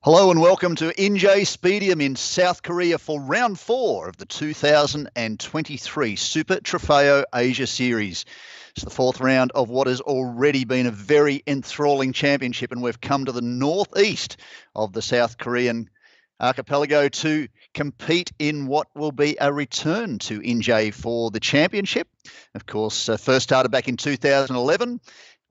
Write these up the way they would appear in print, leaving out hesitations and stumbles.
Hello and welcome to Inje Speedium in South Korea for round 4 of the 2023 Super Trofeo Asia Series. It's the 4th round of what has already been a very enthralling championship, and we've come to the northeast of the South Korean archipelago to compete in what will be a return to Inje for the championship. Of course, first started back in 2011.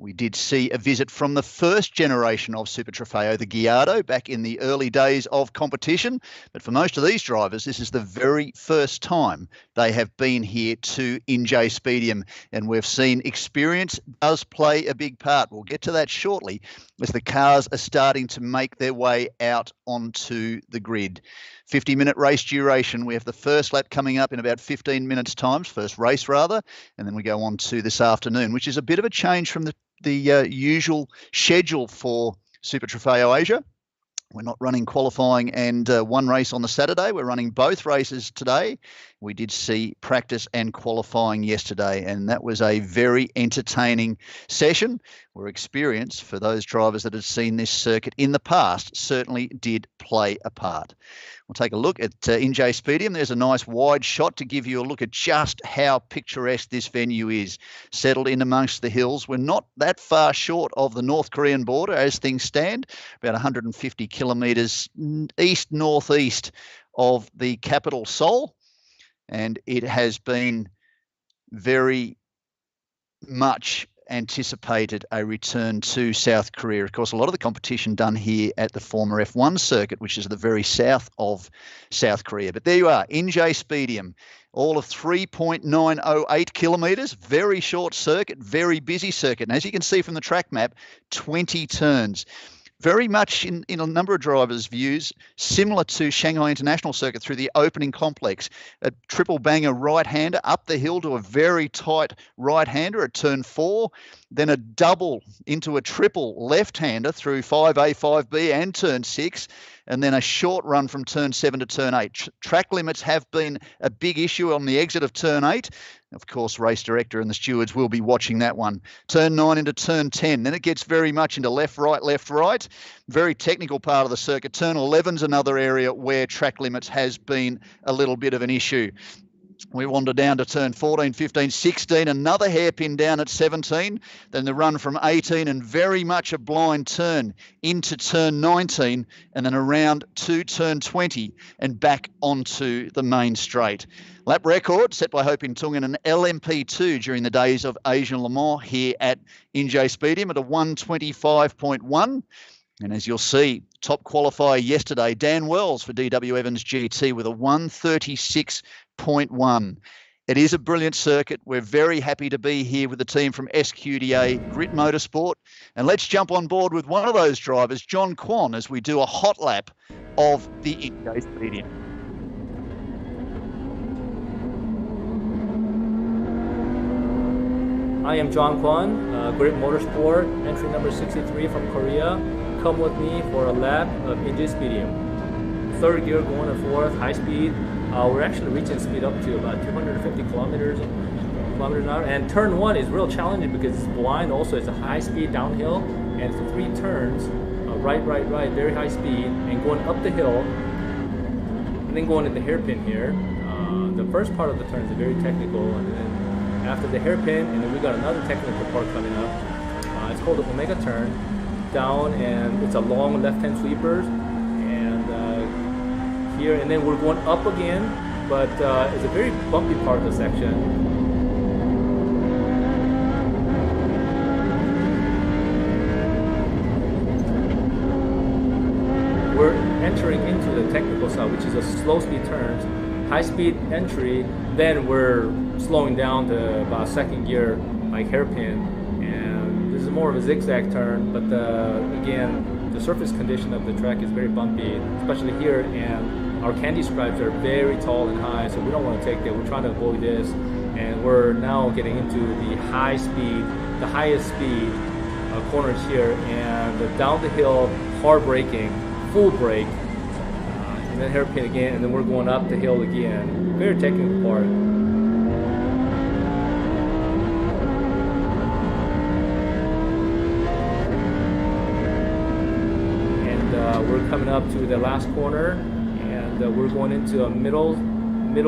We did see a visit from the first generation of Super Trofeo, the Gallardo, back in the early days of competition. But for most of these drivers, this is the very first time they have been here to Inje Speedium. And we've seen experience does play a big part. We'll get to that shortly as the cars are starting to make their way out onto the grid. 50-minute race duration. We have the first lap coming up in about 15 minutes' time, first race rather, and then we go on to this afternoon, which is a bit of a change from the usual schedule for Super Trofeo Asia. We're not running qualifying and one race on the Saturday. We're running both races today. We did see practice and qualifying yesterday, and that was a very entertaining session where experience for those drivers that had seen this circuit in the past certainly did play a part. We'll take a look at Inje Speedium. There's a nice wide shot to give you a look at just how picturesque this venue is. Settled in amongst the hills. We're not that far short of the North Korean border as things stand, about 150 kilometres east-northeast of the capital, Seoul. And it has been very much anticipated a return to South Korea. Of course, a lot of the competition done here at the former F1 circuit, which is the very south of South Korea. But there you are, Inje Speedium, all of 3.908 kilometres, very short circuit, very busy circuit. And as you can see from the track map, 20 turns. Very much in a number of drivers' views, similar to Shanghai International Circuit through the opening complex. A triple banger right-hander up the hill to a very tight right-hander at turn 4, then a double into a triple left-hander through 5A, 5B and turn 6, and then a short run from turn 7 to turn 8. Track limits have been a big issue on the exit of turn 8. Of course, race director and the stewards will be watching that one. Turn 9 into turn 10. Then it gets very much into left, right, left, right. Very technical part of the circuit. Turn 11's another area where track limits has been a little bit of an issue. We wander down to turn 14, 15, 16, another hairpin down at 17, then the run from 18 and very much a blind turn into turn 19 and then around to turn 20 and back onto the main straight. Lap record set by Hope in Tung and an LMP2 during the days of Asian Le Mans here at Inje Speedium at a 125.1. And as you'll see, top qualifier yesterday, Dan Wells for DW Evans GT with a 136.1. It is a brilliant circuit. We're very happy to be here with the team from SQDA Grit Motorsport. And let's jump on board with one of those drivers, John Kwon, as we do a hot lap of the Inje Speedium. I am John Kwon, Grit Motorsport, entry number 63 from Korea. Come with me for a lap of Inje Speedium. Third gear going to fourth, high speed. We're actually reaching speed up to about 250 kilometers an hour. And turn 1 is real challenging because it's blind. Also, it's a high speed downhill, and it's 3 turns, right, very high speed, and going up the hill, and then going into the hairpin here. The first part of the turn is very technical, and then after the hairpin, and then we got another technical part coming up. It's called the Omega turn. Down, and it's a long left-hand sweeper, and here, and then we're going up again, but it's a very bumpy part of the section. We're entering into the technical side, which is a slow speed turns, high speed entry, then we're slowing down to about second gear, like hairpin. This is more of a zigzag turn, but again, the surface condition of the track is very bumpy, especially here, and our candy stripes are very tall and high, so we don't want to take that. We're trying to avoid this, and we're now getting into the high speed, the highest speed corners here, and down the hill, hard braking, full brake, and then hairpin again, and then we're going up the hill again. Very technical part. We're coming up to the last corner, and we're going into a middle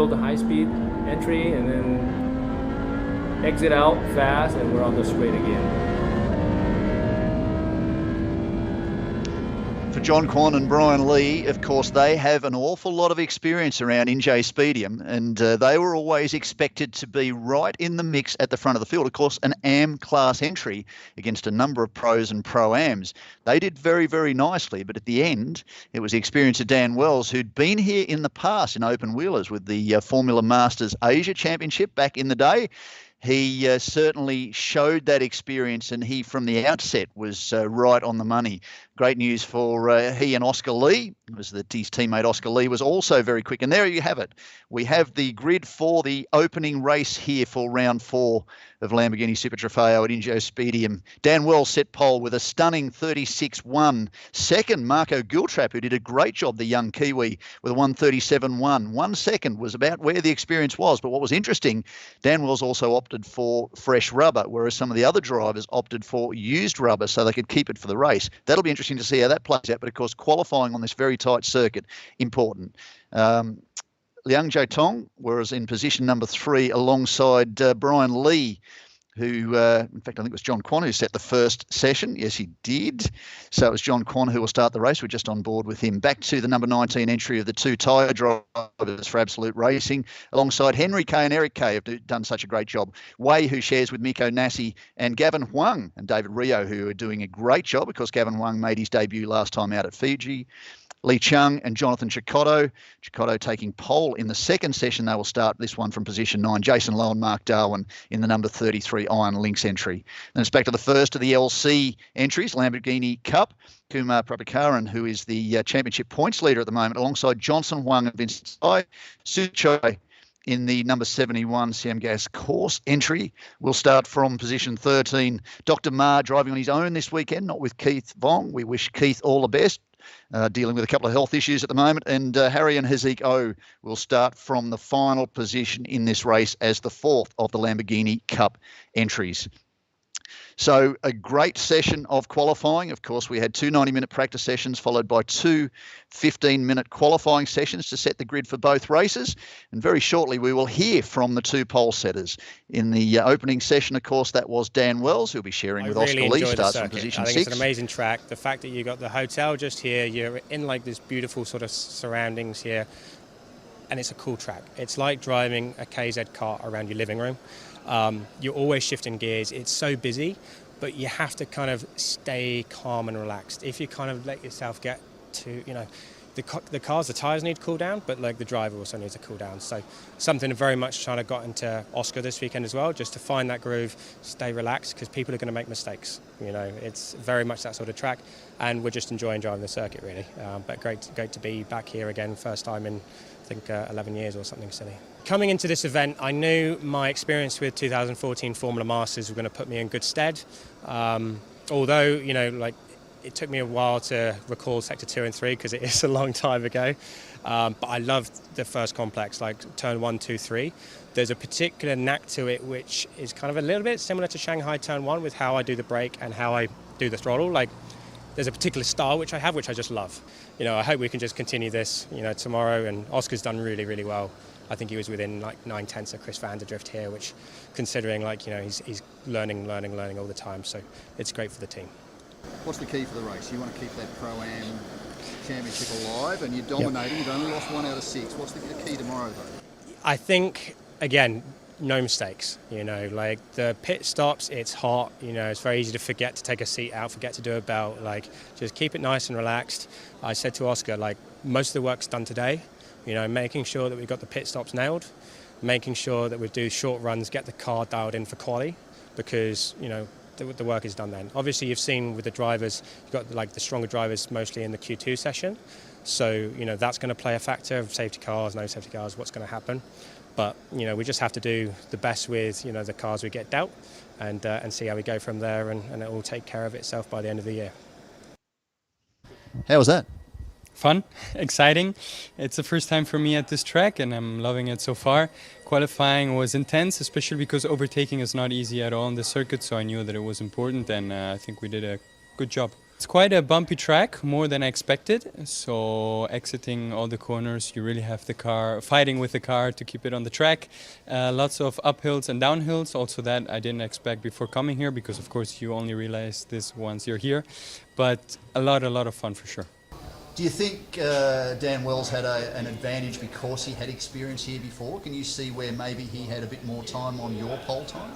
to high speed entry, and then exit out fast, and we're on the straight again. For John Quan and Brian Lee, of course, they have an awful lot of experience around Inje Speedium, and they were always expected to be right in the mix at the front of the field. Of course, an AM class entry against a number of pros and pro-ams. They did very, very nicely, but at the end, it was the experience of Dan Wells, who'd been here in the past in open wheelers with the Formula Masters Asia Championship back in the day. He certainly showed that experience, and he, from the outset, was right on the money. Great news for he and Oscar Lee, was that his teammate Oscar Lee was also very quick. And there you have it. We have the grid for the opening race here for round 4 of Lamborghini Super Trofeo at Inje Speedium. Dan Wells set pole with a stunning 36.1. Second, Marco Giltrap, who did a great job, the young Kiwi, with a 137.1. 1 second was about where the experience was. But what was interesting, Dan Wells also opted for fresh rubber, whereas some of the other drivers opted for used rubber so they could keep it for the race. That'll be interesting to see how that plays out. But of course, qualifying on this very tight circuit, important. Liang Jiatong was in position number 3 alongside Brian Lee, who, in fact, I think it was John Quan who set the first session. Yes, he did. So it was John Quan who will start the race. We're just on board with him. Back to the number 19 entry of the 2 tyre drivers for Absolute Racing, alongside Henry Kay and Eric Kay, have done such a great job. Wei, who shares with Miko Nassi, and Gavin Huang and David Rio, who are doing a great job because Gavin Huang made his debut last time out at Fiji. Lee Chung and Jonathan Chicotto. Chicotto taking pole in the second session. They will start this one from position 9. Jason Lowe and Mark Darwin in the number 33 Iron Lynx entry. Then it's back to the first of the LC entries, Lamborghini Cup. Kumar Prabhakaran, who is the championship points leader at the moment, alongside Johnson Huang and Vincent Tsai. Suchoi in the number 71 Siam Gas course entry will start from position 13. Dr. Ma driving on his own this weekend, not with Keith Vong. We wish Keith all the best. Dealing with a couple of health issues at the moment, and Harry and Haziq O will start from the final position in this race as the 4th of the Lamborghini Cup entries. So a great session of qualifying. Of course, we had 2 90-minute practice sessions followed by 2 15-minute qualifying sessions to set the grid for both races. And very shortly, we will hear from the 2 pole setters. In the opening session, of course, that was Dan Wells, who'll be sharing with Oscar Lee, starts from position 6. I think it's an amazing track. The fact that you got the hotel just here, you're in like this beautiful sort of surroundings here, and it's a cool track. It's like driving a KZ car around your living room. You're always shifting gears. It's so busy, but you have to kind of stay calm and relaxed. If you kind of let yourself get to, the tyres need to cool down, but like the driver also needs to cool down. So something very much trying to got into Oscar this weekend as well, just to find that groove, stay relaxed, because people are going to make mistakes. It's very much that sort of track, and we're just enjoying driving the circuit really. But great to be back here again, first time in I think 11 years or something silly. Coming into this event, I knew my experience with 2014 Formula Masters were going to put me in good stead. Although, it took me a while to recall Sector 2 and 3 because it is a long time ago. But I loved the first complex, like turn 1, 2, 3. There's a particular knack to it which is kind of a little bit similar to Shanghai turn 1 with how I do the brake and how I do the throttle. Like, there's a particular style which I have, which I just love. I hope we can just continue this, tomorrow. And Oscar's done really, really well. I think he was within like 9/10 of Chris van der Drift here, which, considering he's learning all the time. So it's great for the team. What's the key for the race? You want to keep that Pro-Am championship alive, and you're dominating. Yep. You've only lost 1 out of 6. What's the key tomorrow, though? I think, again, no mistakes. Like the pit stops, it's hot. It's very easy to forget to take a seat out, forget to do a belt. Like, just keep it nice and relaxed. I said to Oscar, like, most of the work's done today. Making sure that we've got the pit stops nailed, making sure that we do short runs, get the car dialed in for quali, because, the work is done then. Obviously, you've seen with the drivers, you've got like the stronger drivers mostly in the Q2 session. So, that's going to play a factor of safety cars, no safety cars, what's going to happen. But, we just have to do the best with, the cars we get dealt and see how we go from there, and it will take care of itself by the end of the year. How was that? Fun, exciting. It's the first time for me at this track and I'm loving it so far. Qualifying was intense, especially because overtaking is not easy at all on the circuit, so I knew that it was important, and I think we did a good job. It's quite a bumpy track, more than I expected. So exiting all the corners, you really have the car, fighting with the car to keep it on the track. Lots of uphills and downhills, also that I didn't expect before coming here, because of course you only realize this once you're here. But a lot of fun for sure. Do you think Dan Wells had an advantage because he had experience here before? Can you see where maybe he had a bit more time on your pole time?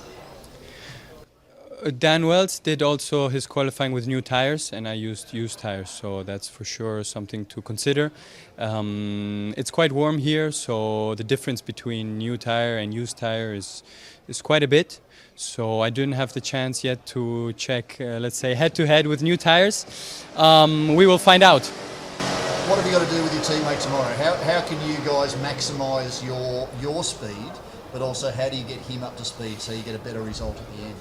Dan Wells did also his qualifying with new tires, and I used used tires, so that's for sure something to consider. It's quite warm here, so the difference between new tire and used tire is quite a bit. So I didn't have the chance yet to check, let's say, head-to-head with new tires. We will find out. What have you got to do with your teammate tomorrow? How can you guys maximise your speed, but also how do you get him up to speed so you get a better result at the end?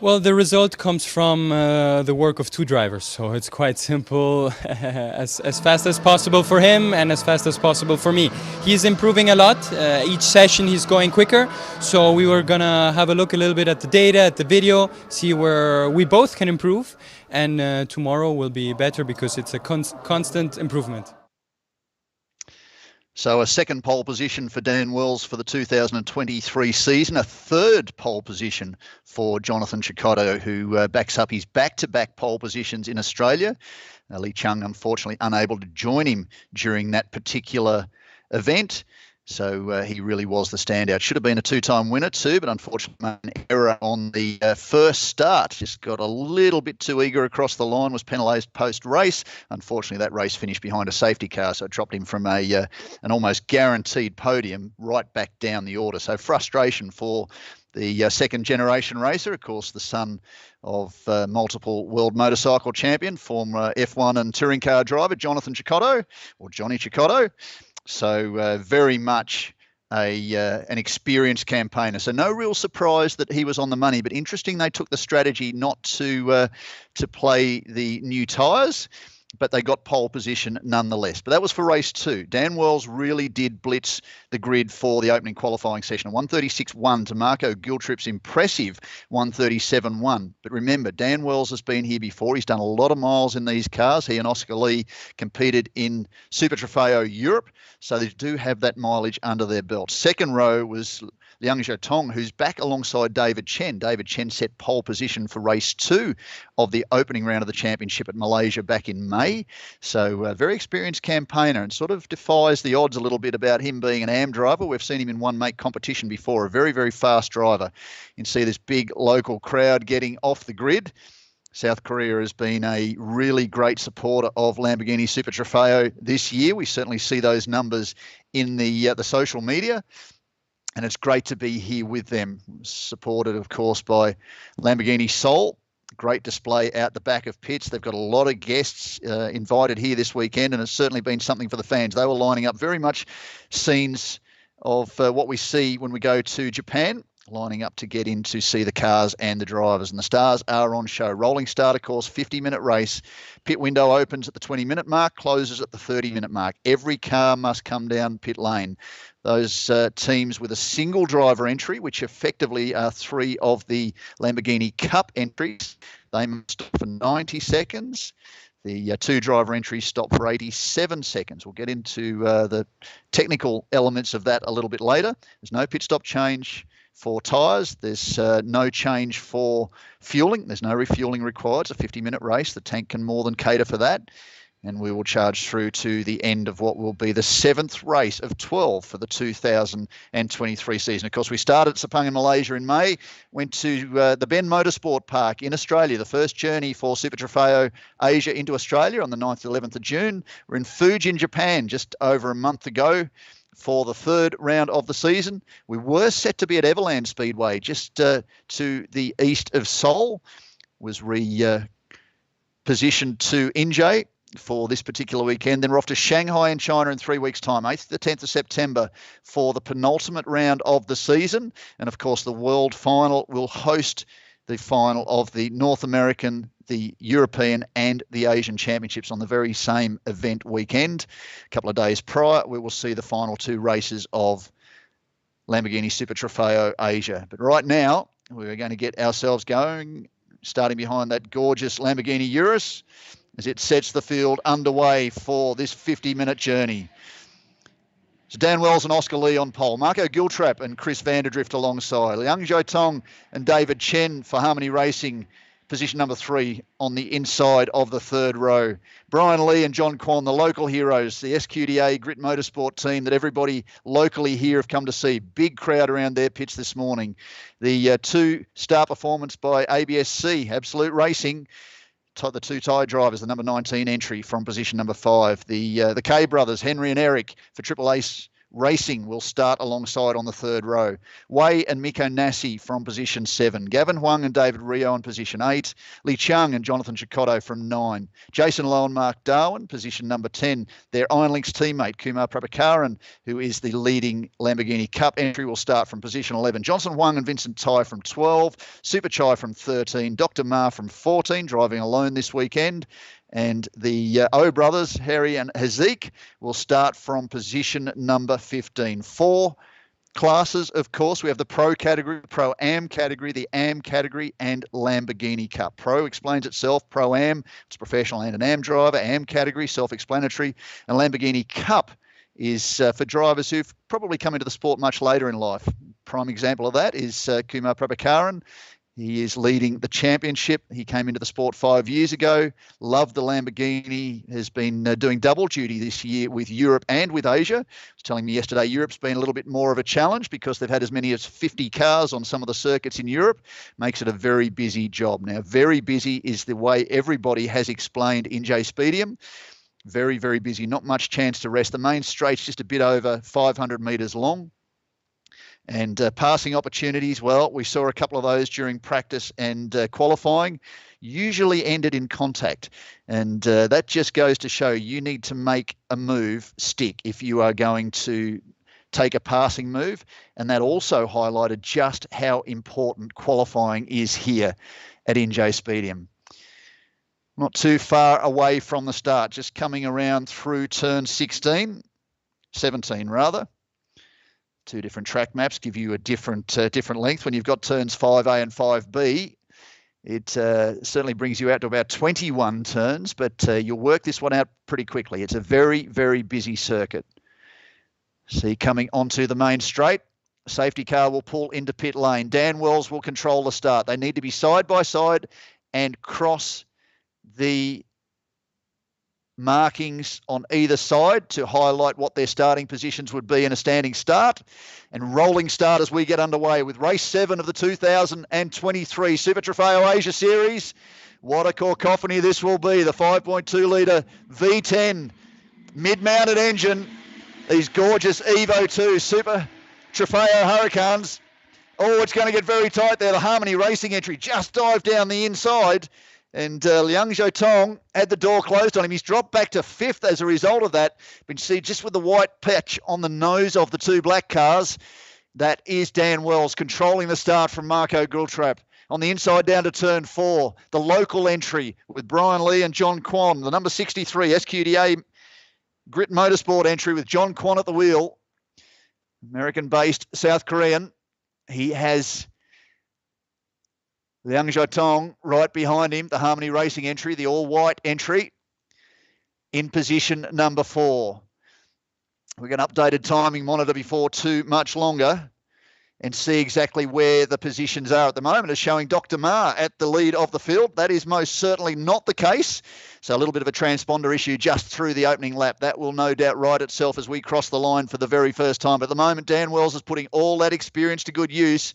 Well, the result comes from the work of two drivers, so it's quite simple, as fast as possible for him and as fast as possible for me. He's improving a lot. Each session he's going quicker, so we were gonna have a look a little bit at the data, at the video, see where we both can improve, and tomorrow will be better because it's a constant improvement. So a second pole position for Dan Wells for the 2023 season, a third pole position for Jonathan Cecotto, who backs up his back-to-back pole positions in Australia. Lee Chung, unfortunately, unable to join him during that particular event. So he really was the standout. Should have been a two-time winner too, but unfortunately an error on the first start. Just got a little bit too eager across the line, was penalised post-race. Unfortunately, that race finished behind a safety car, so it dropped him from an almost guaranteed podium right back down the order. So frustration for the second-generation racer, of course, the son of multiple world motorcycle champion, former F1 and touring car driver, Jonathan Cecotto, or Johnny Cecotto. So very much an experienced campaigner. So no real surprise that he was on the money, but interesting they took the strategy not to play the new tyres, but they got pole position nonetheless. But that was for race 2. Dan Wells really did blitz the grid for the opening qualifying session. A 136.1 to Marco Giltrip's impressive 137.1. But remember, Dan Wells has been here before. He's done a lot of miles in these cars. He and Oscar Lee competed in Super Trofeo Europe, so they do have that mileage under their belt. Second row was Inje Speedium, who's back alongside David Chen. David Chen set pole position for race 2 of the opening round of the championship at Malaysia back in May. So a very experienced campaigner, and sort of defies the odds a little bit about him being an AM driver. We've seen him in one-make competition before, a very, very fast driver. You can see this big local crowd getting off the grid. South Korea has been a really great supporter of Lamborghini Super Trofeo this year. We certainly see those numbers in the social media. And it's great to be here with them, supported, of course, by Lamborghini Seoul. Great display out the back of pits. They've got a lot of guests invited here this weekend, and it's certainly been something for the fans. They were lining up very much scenes of what we see when we go to Japan, lining up to get in to see the cars and the drivers. And the stars are on show. Rolling start, of course, 50-minute race. Pit window opens at the 20-minute mark, closes at the 30-minute mark. Every car must come down pit lane. Those teams with a single driver entry, which effectively are 3 of the Lamborghini Cup entries, they must stop for 90 seconds. The 2 driver entries stop for 87 seconds. We'll get into the technical elements of that a little bit later. There's no pit stop change for tyres. There's no change for fueling. There's no refueling required. It's a 50-minute race. The tank can more than cater for that. And we will charge through to the end of what will be the 7th race of 12 for the 2023 season. Of course, we started at Sepang in Malaysia in May, went to the Ben Motorsport Park in Australia, the first journey for Super Trofeo Asia into Australia on the 9th to 11th of June. We're in Fuji in Japan just over a month ago for the 3rd round of the season. We were set to be at Everland Speedway just to the east of Seoul, was repositioned to Inje for this particular weekend. Then we're off to Shanghai in China in 3 weeks' time, 8th to 10th of September for the penultimate round of the season. And of course, the World Final will host the final of the North American, the European and the Asian Championships on the very same event weekend. A couple of days prior, we will see the final 2 races of Lamborghini Super Trofeo Asia. But right now, we're going to get ourselves going starting behind that gorgeous Lamborghini Urus as it sets the field underway for this 50-minute journey. So Dan Wells and Oscar Lee on pole. Marco Giltrap and Chris Vanderdrift alongside. Liang Jiatong and David Chen for Harmony Racing, position number 3 on the inside of the third row. Brian Lee and John Kwan, the local heroes, the SQDA Grit Motorsport team that everybody locally here have come to see. Big crowd around their pits this morning. The 2-star performance by ABSC, Absolute Racing. The 2 tyre drivers, the number 19 entry from position number 5. The K brothers, Henry and Eric, for Triple Ace Racing will start alongside on the third row. Wei and Miko Nassi from position 7. Gavin Huang and David Rio on position 8. Li Chung and Jonathan Chicotto from 9. Jason Lowe and Mark Darwin, position number 10. Their Iron Links teammate, Kumar Prabhakaran, who is the leading Lamborghini Cup entry, will start from position 11. Johnson Huang and Vincent Tai from 12. Super Chai from 13. Dr. Ma from 14, driving alone this weekend. And the O brothers, Harry and Hazik, will start from position number 15. 4 classes, of course. We have the Pro category, Pro-Am category, the Am category, and Lamborghini Cup. Pro explains itself. Pro-Am, it's professional and an Am driver. Am category, self-explanatory. And Lamborghini Cup is for drivers who've probably come into the sport much later in life. Prime example of that is Kumar Prabhakaran. He is leading the championship. He came into the sport 5 years ago, loved the Lamborghini, has been doing double duty this year with Europe and with Asia. He was telling me yesterday Europe's been a little bit more of a challenge because they've had as many as 50 cars on some of the circuits in Europe. Makes it a very busy job. Now, very busy is the way everybody has explained Inje Speedium. Very, very busy. Not much chance to rest. The main straight's just a bit over 500 metres long. And passing opportunities, well, we saw a couple of those during practice and qualifying, usually ended in contact. And that just goes to show you need to make a move stick if you are going to take a passing move. And that also highlighted just how important qualifying is here at Inje Speedium. Not too far away from the start, just coming around through turn 17 rather. 2 different track maps give you a different length. When you've got turns 5A and 5B, it certainly brings you out to about 21 turns, but you'll work this one out pretty quickly. It's a very, very busy circuit. See, coming onto the main straight, safety car will pull into pit lane. Dan Wells will control the start. They need to be side by side and cross the markings on either side to highlight what their starting positions would be in a standing start. And rolling start as we get underway with race 7 of the 2023 Super Trofeo Asia Series. What a cacophony this will be. The 5.2 litre V10 mid-mounted engine. These gorgeous Evo 2 Super Trofeo Hurricanes. Oh, it's going to get very tight there. The Harmony Racing entry just dived down the inside. And Liang Jiatong had the door closed on him. He's dropped back to 5th as a result of that. You can see just with the white patch on the nose of the 2 black cars, that is Dan Wells controlling the start from Marco Giltrap. On the inside down to turn 4, the local entry with Brian Lee and John Kwan. The number 63 SQDA Grit Motorsport entry with John Kwan at the wheel. American-based South Korean. He has Liang Jiatong right behind him, the Harmony Racing entry, the all-white entry, in position number 4. We're going to updated timing monitor before too much longer and see exactly where the positions are at the moment. It's showing Dr. Ma at the lead of the field. That is most certainly not the case. So a little bit of a transponder issue just through the opening lap. That will no doubt right itself as we cross the line for the very first time. But at the moment, Dan Wells is putting all that experience to good use.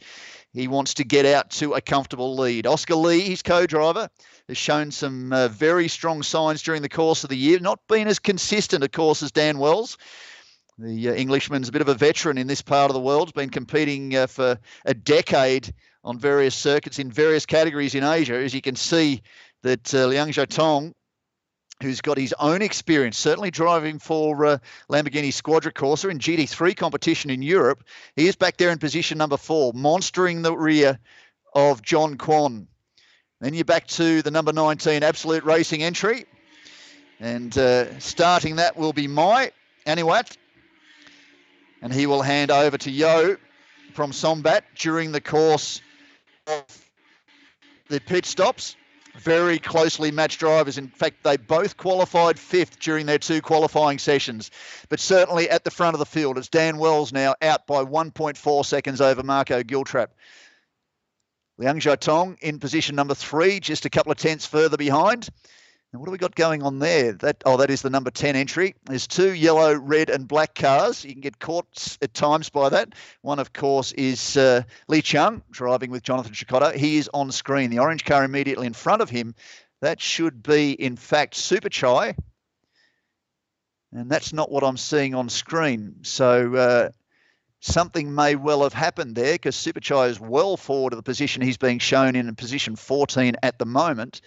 He wants to get out to a comfortable lead. Oscar Lee, his co-driver, has shown some very strong signs during the course of the year. Not been as consistent, of course, as Dan Wells. The Englishman's a bit of a veteran in this part of the world. He's been competing for a decade on various circuits in various categories in Asia. As you can see that Liang Jiatong, who's got his own experience, certainly driving for Lamborghini Squadra Corsa in GT3 competition in Europe. He is back there in position number 4, monstering the rear of John Kwan. Then you're back to the number 19 Absolute Racing entry. And starting that will be Mai Anuat. And he will hand over to Yo from Sombat during the course of the pit stops. Very closely matched drivers. In fact, they both qualified fifth during their 2 qualifying sessions. But certainly at the front of the field, it's Dan Wells now out by 1.4 seconds over Marco Giltrap. Liang Jiatong in position number 3, just a couple of tenths further behind. And what have we got going on there? That is the number 10 entry. There's 2 yellow, red and black cars. You can get caught at times by that. One, of course, is Li Chung driving with Jonathan Cecotto. He is on screen. The orange car immediately in front of him, that should be, in fact, Super Chai. And that's not what I'm seeing on screen. So something may well have happened there, because Super Chai is well forward of the position he's being shown in position 14 at the moment.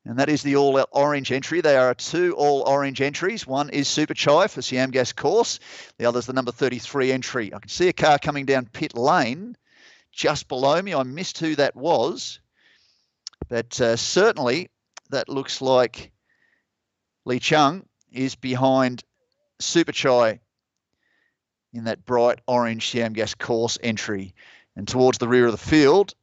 And that is the all-orange entry. They are 2 all-orange entries. One is Super Chai for Siam Gas Course. The other is the number 33 entry. I can see a car coming down pit lane just below me. I missed who that was. But certainly that looks like Li Chung is behind Super Chai in that bright orange Siam Gas Course entry. And towards the rear of the field,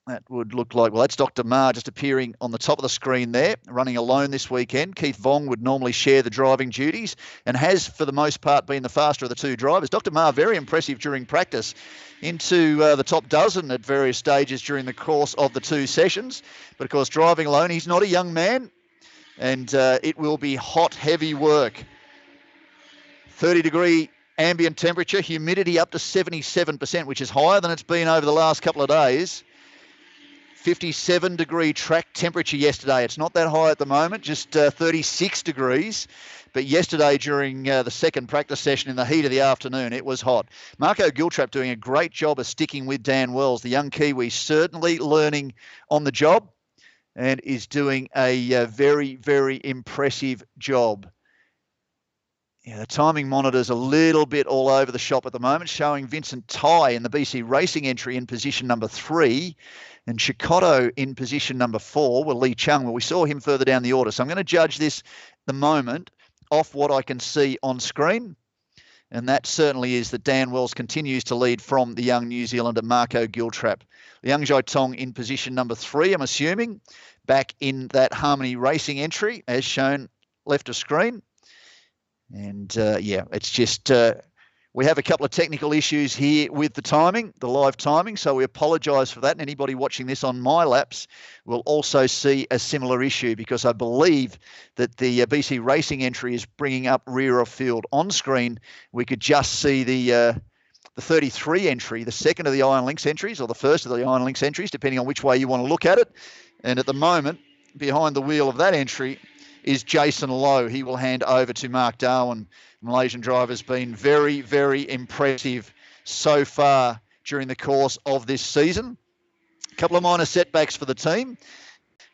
that would look like, well, that's Dr. Ma just appearing on the top of the screen there, running alone this weekend. Keith Vong would normally share the driving duties and has, for the most part, been the faster of the 2 drivers. Dr. Ma, very impressive during practice, into the top dozen at various stages during the course of the 2 sessions. But, of course, driving alone, he's not a young man, and it will be hot, heavy work. 30-degree ambient temperature, humidity up to 77%, which is higher than it's been over the last couple of days. 57-degree track temperature yesterday. It's not that high at the moment, just 36 degrees. But yesterday during the second practice session in the heat of the afternoon, it was hot. Marco Giltrap doing a great job of sticking with Dan Wells. The young Kiwi certainly learning on the job and is doing a very, very impressive job. Yeah, the timing monitor's a little bit all over the shop at the moment, showing Vincent Tai in the BC Racing entry in position number 3 and Cecotto in position number 4. Well, Li Chung, well, we saw him further down the order. So I'm going to judge this at the moment off what I can see on screen. And that certainly is that Dan Wells continues to lead from the young New Zealander Marco Giltrap. Liang Jiatong in position number 3, I'm assuming, back in that Harmony Racing entry, as shown left of screen. And yeah, it's just we have a couple of technical issues here with the timing, the live timing, so we apologise for that. And anybody watching this on my laps will also see a similar issue, because I believe that the BC Racing entry is bringing up rear of field on screen. We could just see the 33 entry, the second of the Iron Lynx entries, or the first of the Iron Lynx entries, depending on which way you want to look at it. And at the moment, behind the wheel of that entry is Jason Lowe. He will hand over to Mark Darwin. Malaysian driver's been very, very impressive so far during the course of this season. A couple of minor setbacks for the team.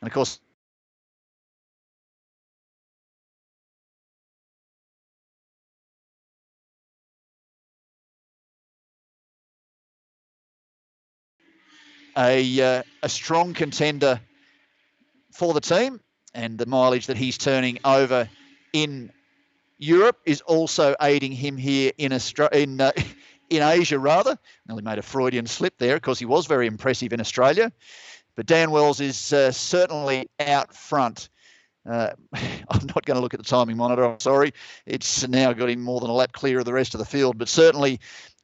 And of course, a strong contender for the team, and the mileage that he's turning over in Europe is also aiding him here in Asia, rather. Nearly made a Freudian slip there, because he was very impressive in Australia. But Dan Wells is certainly out front. I'm not going to look at the timing monitor, I'm sorry. It's now got him more than a lap clear of the rest of the field, but certainly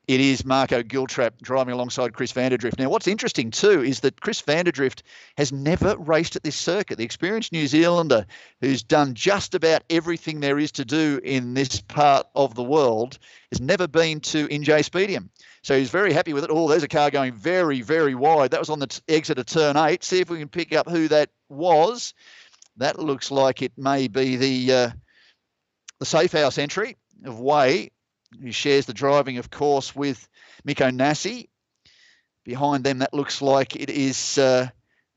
it is Marco Giltrap driving alongside Chris Vanderdrift. Now, what's interesting too is that Chris Vanderdrift has never raced at this circuit. The experienced New Zealander who's done just about everything there is to do in this part of the world has never been to Inje Speedium. So he's very happy with it. Oh, there's a car going very, very wide. That was on the exit of turn 8. See if we can pick up who that was. That looks like it may be the Safe House entry of Way, who shares the driving, of course, with Miko Nassi. Behind them, that looks like it is, it'll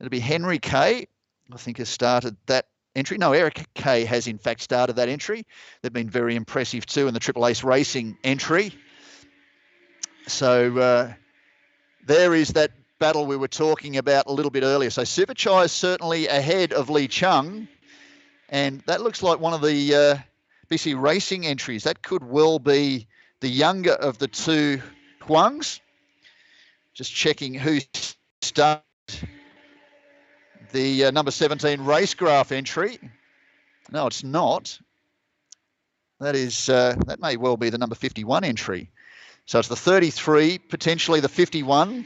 be Henry Kay, I think, has started that entry. No, Eric Kay has, in fact, started that entry. They've been very impressive, too, in the Triple Ace Racing entry. So there is that battle we were talking about a little bit earlier. So Super Chai is certainly ahead of Li Chung, and that looks like one of the BC Racing entries. That could well be the younger of the two Huangs. Just checking who started. the number 17 Racegraph entry. No, it's not. That may well be the number 51 entry. So it's the 33, potentially the 51,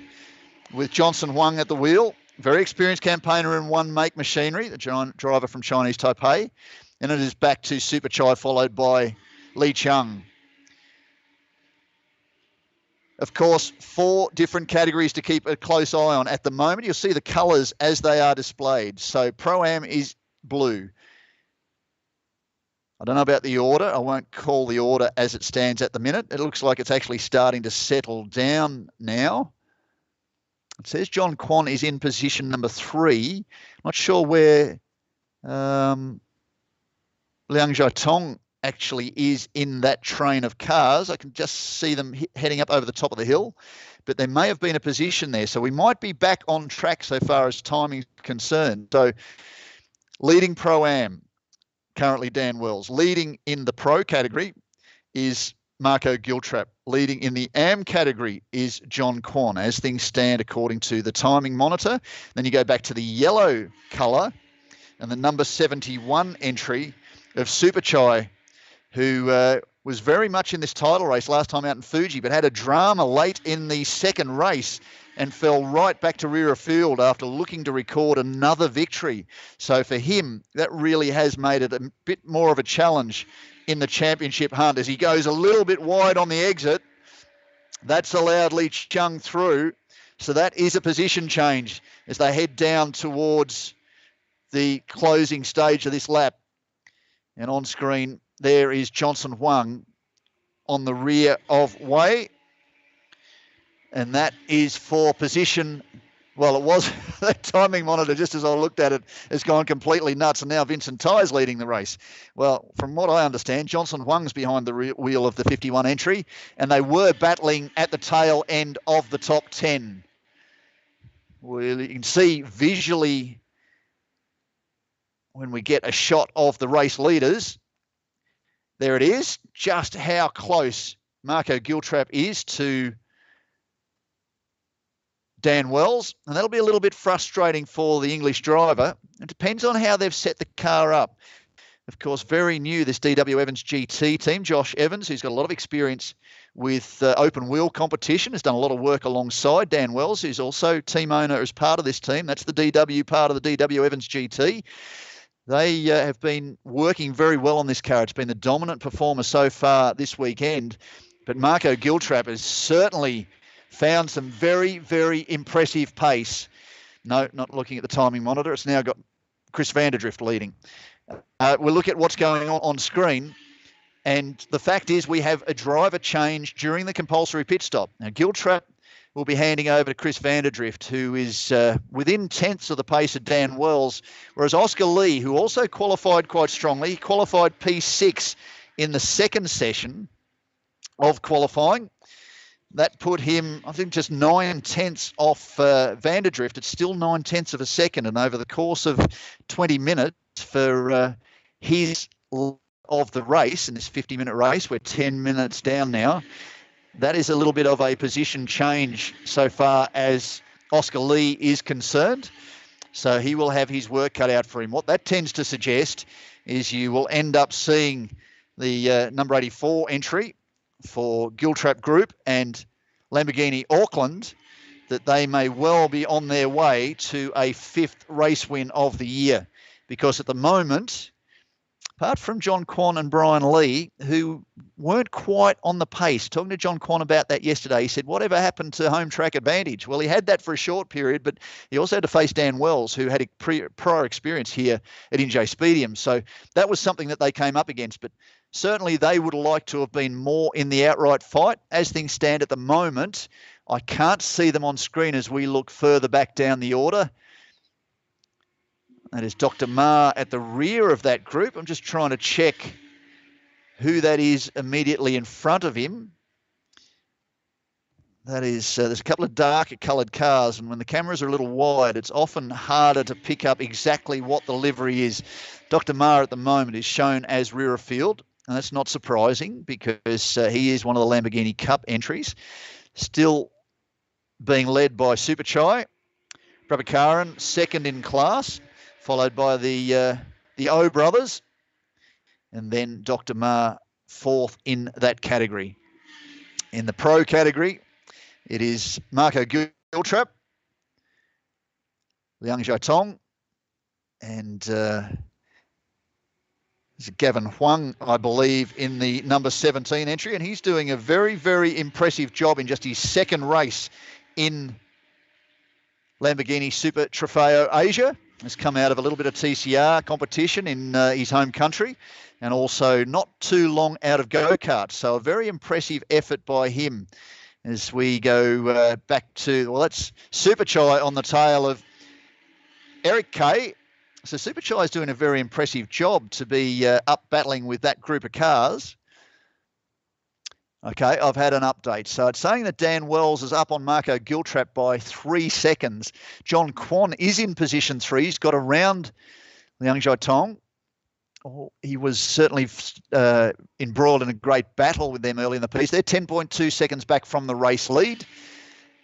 with Johnson Huang at the wheel. Very experienced campaigner in one make machinery, the giant driver from Chinese Taipei. And it is back to Super Chai, followed by Li Chung. Of course, 4 different categories to keep a close eye on at the moment. You'll see the colours as they are displayed. So Pro-Am is blue. I don't know about the order. I won't call the order as it stands at the minute. It looks like it's actually starting to settle down now. It says John Quan is in position number 3. Not sure where Liang Jiatong actually is in that train of cars. I can just see them heading up over the top of the hill, but there may have been a position there. So we might be back on track so far as timing is concerned. So leading Pro-Am, currently Dan Wells. Leading in the Pro category is Marco Giltrap. Leading in the Am category is John Quan, as things stand according to the timing monitor. Then you go back to the yellow colour and the number 71 entry of Super Chai, who was very much in this title race last time out in Fuji, but had a drama late in the second race and fell right back to rear of field after looking to record another victory. So for him, that really has made it a bit more of a challenge in the championship hunt as he goes a little bit wide on the exit. That's allowed Li Chung through. So that is a position change as they head down towards the closing stage of this lap. And on screen, there is Johnson Huang on the rear of Wei. And that is for position. Well, it was that timing monitor, just as I looked at it, has gone completely nuts. And now Vincent Ty's leading the race. Well, from what I understand, Johnson Huang's behind the wheel of the 51 entry, and they were battling at the tail end of the top 10. Well, you can see visually when we get a shot of the race leaders, there it is, just how close Marco Giltrap is to Dan Wells, and that'll be a little bit frustrating for the English driver. It depends on how they've set the car up. Of course, very new, this DW Evans GT team. Josh Evans, who's got a lot of experience with open wheel competition, has done a lot of work alongside Dan Wells, who's also team owner as part of this team. That's the DW part of the DW Evans GT. They have been working very well on this car. It's been the dominant performer so far this weekend. But Marco Giltrap has certainly found some very, very impressive pace. No, not looking at the timing monitor. It's now got Chris Vanderdrift leading. We'll look at what's going on screen. And the fact is we have a driver change during the compulsory pit stop. Now, Giltrap will be handing over to Chris Vanderdrift, who is within tenths of the pace of Dan Wells, whereas Oscar Lee, who also qualified quite strongly, he qualified P6 in the second session of qualifying. That put him, I think, just 9 tenths off Vanderdrift. It's still 9 tenths of a second, and over the course of 20 minutes for his of the race, in this 50-minute race, we're 10 minutes down now. That is a little bit of a position change so far as Oscar Lee is concerned. So he will have his work cut out for him. What that tends to suggest is you will end up seeing the number 84 entry for Giltrap Group and Lamborghini Auckland, that they may well be on their way to a 5th race win of the year. Because at the moment, apart from John Quan and Brian Lee, who weren't quite on the pace, talking to John Quan about that yesterday, he said, whatever happened to home track advantage? Well, he had that for a short period, but he also had to face Dan Wells, who had a prior experience here at Inje Speedium. So that was something that they came up against. But certainly they would like to have been more in the outright fight. As things stand at the moment, I can't see them on screen as we look further back down the order. That is Dr. Ma at the rear of that group. I'm just trying to check who that is immediately in front of him. That is, there's a couple of darker coloured cars, and when the cameras are a little wide, it's often harder to pick up exactly what the livery is. Dr. Ma at the moment is shown as rear of field, and that's not surprising because he is one of the Lamborghini Cup entries. Still being led by Super Chai. Prabhakaran second in class, followed by the O brothers, and then Dr. Ma fourth in that category. In the pro category, it is Marco Giltrap, Liang Jiatong, and Gavin Huang, I believe, in the number 17 entry, and he's doing a very, very impressive job in just his second race in Lamborghini Super Trofeo Asia. Has come out of a little bit of TCR competition in his home country, and also not too long out of go-kart. So a very impressive effort by him as we go back to, well, that's Super Chai on the tail of Eric Kay. So Super Chai is doing a very impressive job to be up battling with that group of cars. Okay, I've had an update. So it's saying that Dan Wells is up on Marco Giltrap by 3 seconds. John Kwan is in position 3. He's got around Liang Jiatong. Oh, he was certainly embroiled in a great battle with them early in the piece. They're 10.2 seconds back from the race lead.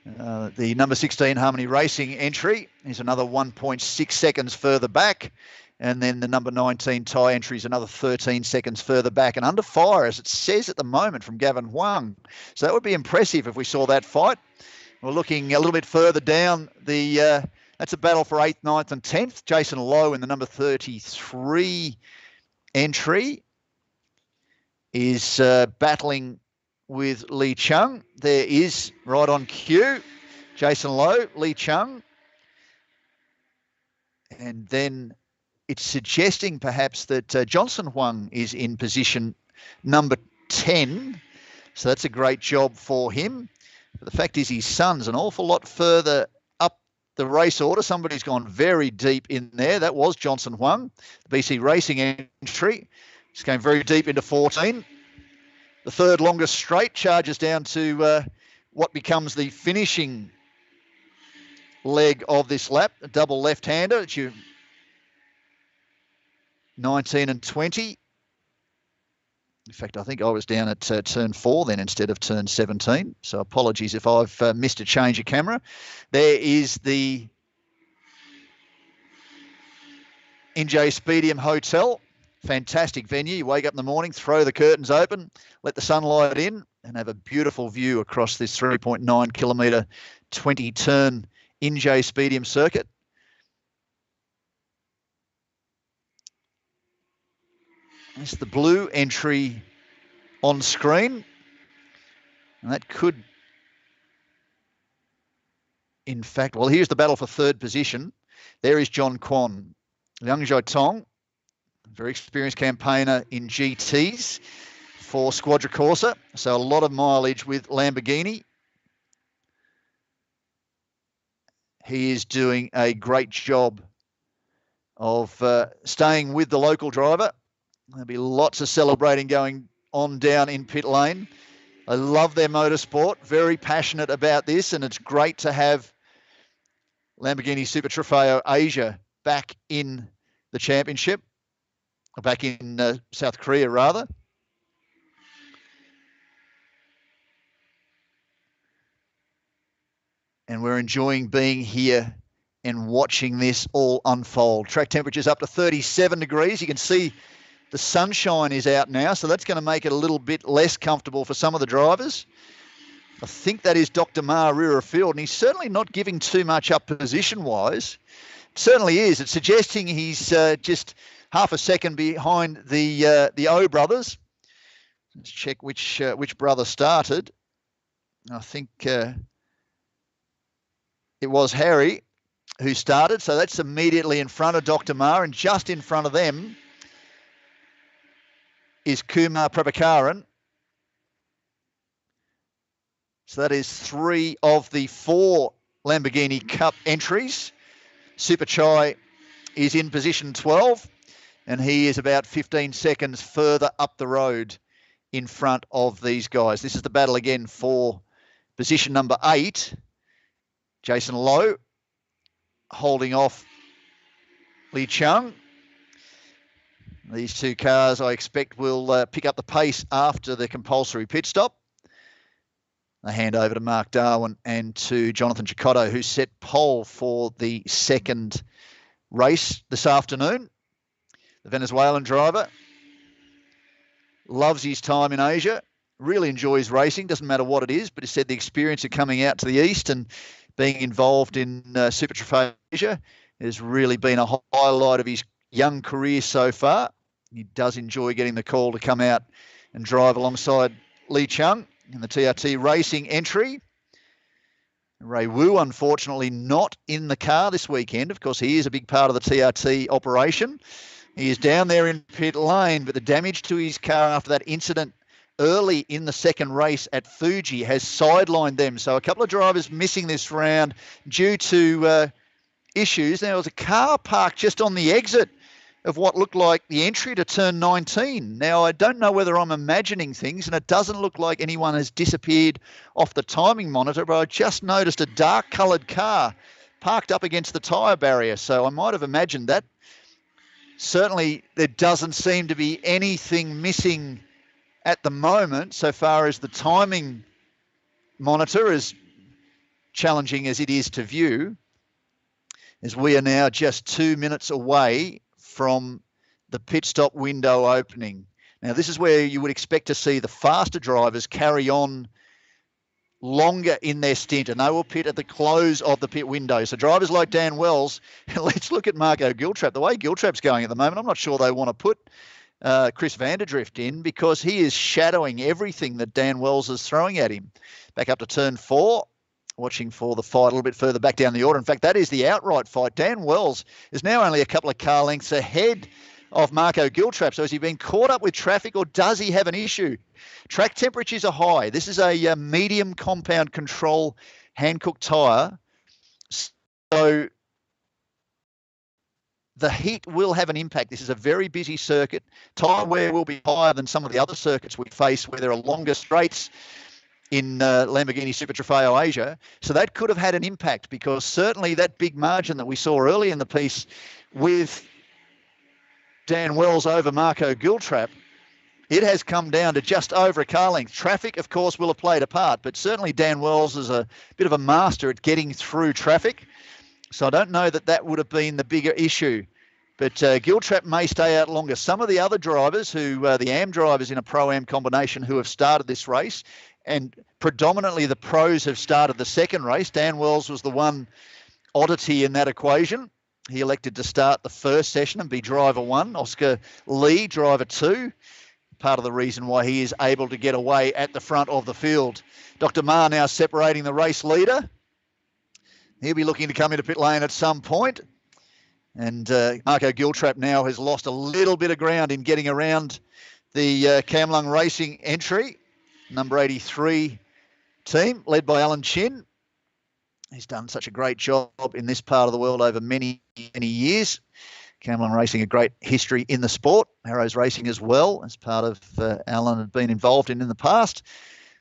The number 16 Harmony Racing entry is another 1.6 seconds further back. And then the number 19 Thai entry is another 13 seconds further back and under fire, as it says at the moment, from Gavin Huang. So that would be impressive if we saw that fight. We're looking a little bit further down. That's a battle for 8th, 9th and 10th. Jason Lowe in the number 33 entry is battling with Lee Chung. There is, right on cue, Jason Lowe, Lee Chung. And then it's suggesting perhaps that Johnson Huang is in position number 10. So that's a great job for him. But the fact is his son's an awful lot further up the race order. Somebody's gone very deep in there. That was Johnson Huang, the BC Racing entry. He's going very deep into 14. The third longest straight charges down to what becomes the finishing leg of this lap, a double left-hander. It's your 19 and 20. In fact, I think I was down at turn 4 then instead of turn 17. So apologies if I've missed a change of camera. There is the Inje Speedium Hotel. Fantastic venue. You wake up in the morning, throw the curtains open, let the sunlight in, and have a beautiful view across this 3.9 kilometre 20-turn Inje Speedium circuit. That's the blue entry on screen. And that could, in fact, well, here's the battle for third position. There is John Kwan. Liang Jiatong, very experienced campaigner in GTs for Squadra Corsa. So a lot of mileage with Lamborghini. He is doing a great job of staying with the local driver. There'll be lots of celebrating going on down in pit lane. I love their motorsport, very passionate about this, and it's great to have Lamborghini Super Trofeo Asia back in the championship, or back in South Korea rather. And we're enjoying being here and watching this all unfold. Track temperature's up to 37 degrees. You can see the sunshine is out now, so that's going to make it a little bit less comfortable for some of the drivers. I think that is Dr. Ma rear of field, and he's certainly not giving too much up position-wise. It certainly is. It's suggesting he's just half a second behind the O brothers. Let's check which brother started. I think it was Harry who started, so that's immediately in front of Dr. Ma, and just in front of them is Kumar Prabhakaran. So that is 3 of the 4 Lamborghini Cup entries. Super Chai is in position 12, and he is about 15 seconds further up the road in front of these guys. This is the battle again for position number 8. Jason Lowe holding off Lee Chung. These two cars, I expect, will pick up the pace after the compulsory pit stop. I hand over to Mark Darwin and to Jonathan Cicotto, who set pole for the second race this afternoon. The Venezuelan driver loves his time in Asia, really enjoys racing, doesn't matter what it is, but he said the experience of coming out to the east and being involved in Super Trofeo Asia has really been a highlight of his young career so far. He does enjoy getting the call to come out and drive alongside Li Chung in the TRT racing entry. Ray Wu, unfortunately, not in the car this weekend. Of course, he is a big part of the TRT operation. He is down there in pit lane, but the damage to his car after that incident early in the second race at Fuji has sidelined them. So a couple of drivers missing this round due to issues. There was a car parked just on the exit of what looked like the entry to turn 19. Now, I don't know whether I'm imagining things, and it doesn't look like anyone has disappeared off the timing monitor, but I just noticed a dark-coloured car parked up against the tyre barrier, so I might have imagined that. Certainly, there doesn't seem to be anything missing at the moment so far as the timing monitor, as challenging as it is to view, as we are now just 2 minutes away from the pit stop window opening. Now, this is where you would expect to see the faster drivers carry on longer in their stint, and they will pit at the close of the pit window. So drivers like Dan Wells, let's look at Marco Giltrap. The way Giltrap's going at the moment, I'm not sure they want to put Chris Vanderdrift in, because he is shadowing everything that Dan Wells is throwing at him. Back up to turn 4. Watching for the fight a little bit further back down the order. In fact, that is the outright fight. Dan Wells is now only a couple of car lengths ahead of Marco Giltrap. So has he been caught up with traffic, or does he have an issue? Track temperatures are high. This is a medium compound control Hankook tyre. So the heat will have an impact. This is a very busy circuit. Tyre wear will be higher than some of the other circuits we face where there are longer straights in Lamborghini Super Trofeo Asia. So that could have had an impact, because certainly that big margin that we saw early in the piece with Dan Wells over Marco Giltrap, it has come down to just over a car length. Traffic, of course, will have played a part, but certainly Dan Wells is a bit of a master at getting through traffic. So I don't know that that would have been the bigger issue. But Giltrap may stay out longer. Some of the other drivers who, the AM drivers in a Pro-Am combination who have started this race, and predominantly the pros have started the second race. Dan Wells was the one oddity in that equation. He elected to start the first session and be driver 1. Oscar Lee, driver 2. Part of the reason why he is able to get away at the front of the field. Dr. Ma now separating the race leader. He'll be looking to come into pit lane at some point. And Marco Giltrap now has lost a little bit of ground in getting around the Kamlung Racing entry. Number 83 team, led by Alan Chin. He's done such a great job in this part of the world over many, many years. Kamlung Racing, a great history in the sport. Harrows Racing as well, as part of Alan had been involved in the past.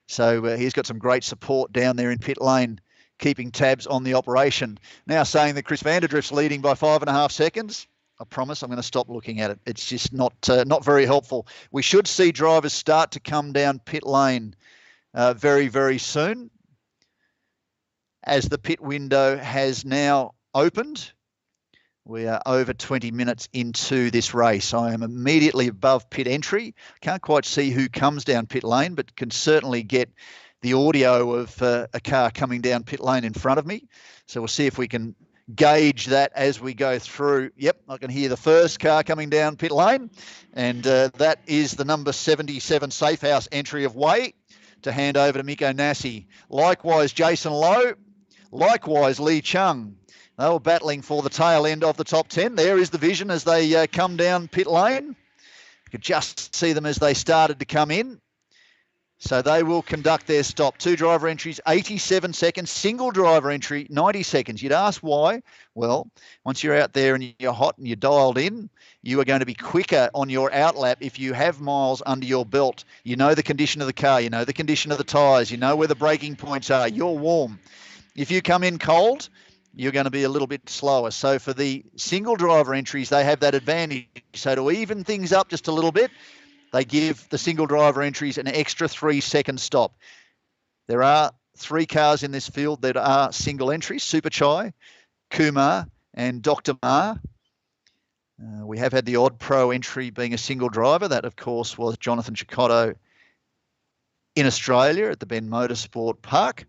So he's got some great support down there in pit lane, keeping tabs on the operation. Now saying that Chris Vanderdrift's leading by 5.5 seconds. I promise I'm going to stop looking at it. It's just not very helpful. We should see drivers start to come down pit lane very, very soon, as the pit window has now opened. We are over 20 minutes into this race. I am immediately above pit entry. Can't quite see who comes down pit lane, but can certainly get the audio of a car coming down pit lane in front of me. So we'll see if we can gauge that as we go through. Yep, I can hear the first car coming down pit lane, and that is the number 77 Safehouse entry of Way to hand over to Miko Nassi. Likewise, Jason Lowe. Likewise, Li Chung. They were battling for the tail end of the top 10. There is the vision as they come down pit lane. You could just see them as they started to come in. So they will conduct their stop. 2 driver entries, 87 seconds. Single driver entry, 90 seconds. You'd ask why? Well, once you're out there and you're hot and you're dialed in, you are going to be quicker on your outlap if you have miles under your belt. You know the condition of the car. You know the condition of the tyres. You know where the braking points are. You're warm. If you come in cold, you're going to be a little bit slower. So for the single driver entries, they have that advantage. So to even things up just a little bit, they give the single driver entries an extra 3-second stop. There are 3 cars in this field that are single entries: Super Chai, Kumar and Dr. Ma. We have had the odd pro entry being a single driver. That, of course, was Jonathan Cecotto in Australia at the Ben Motorsport Park.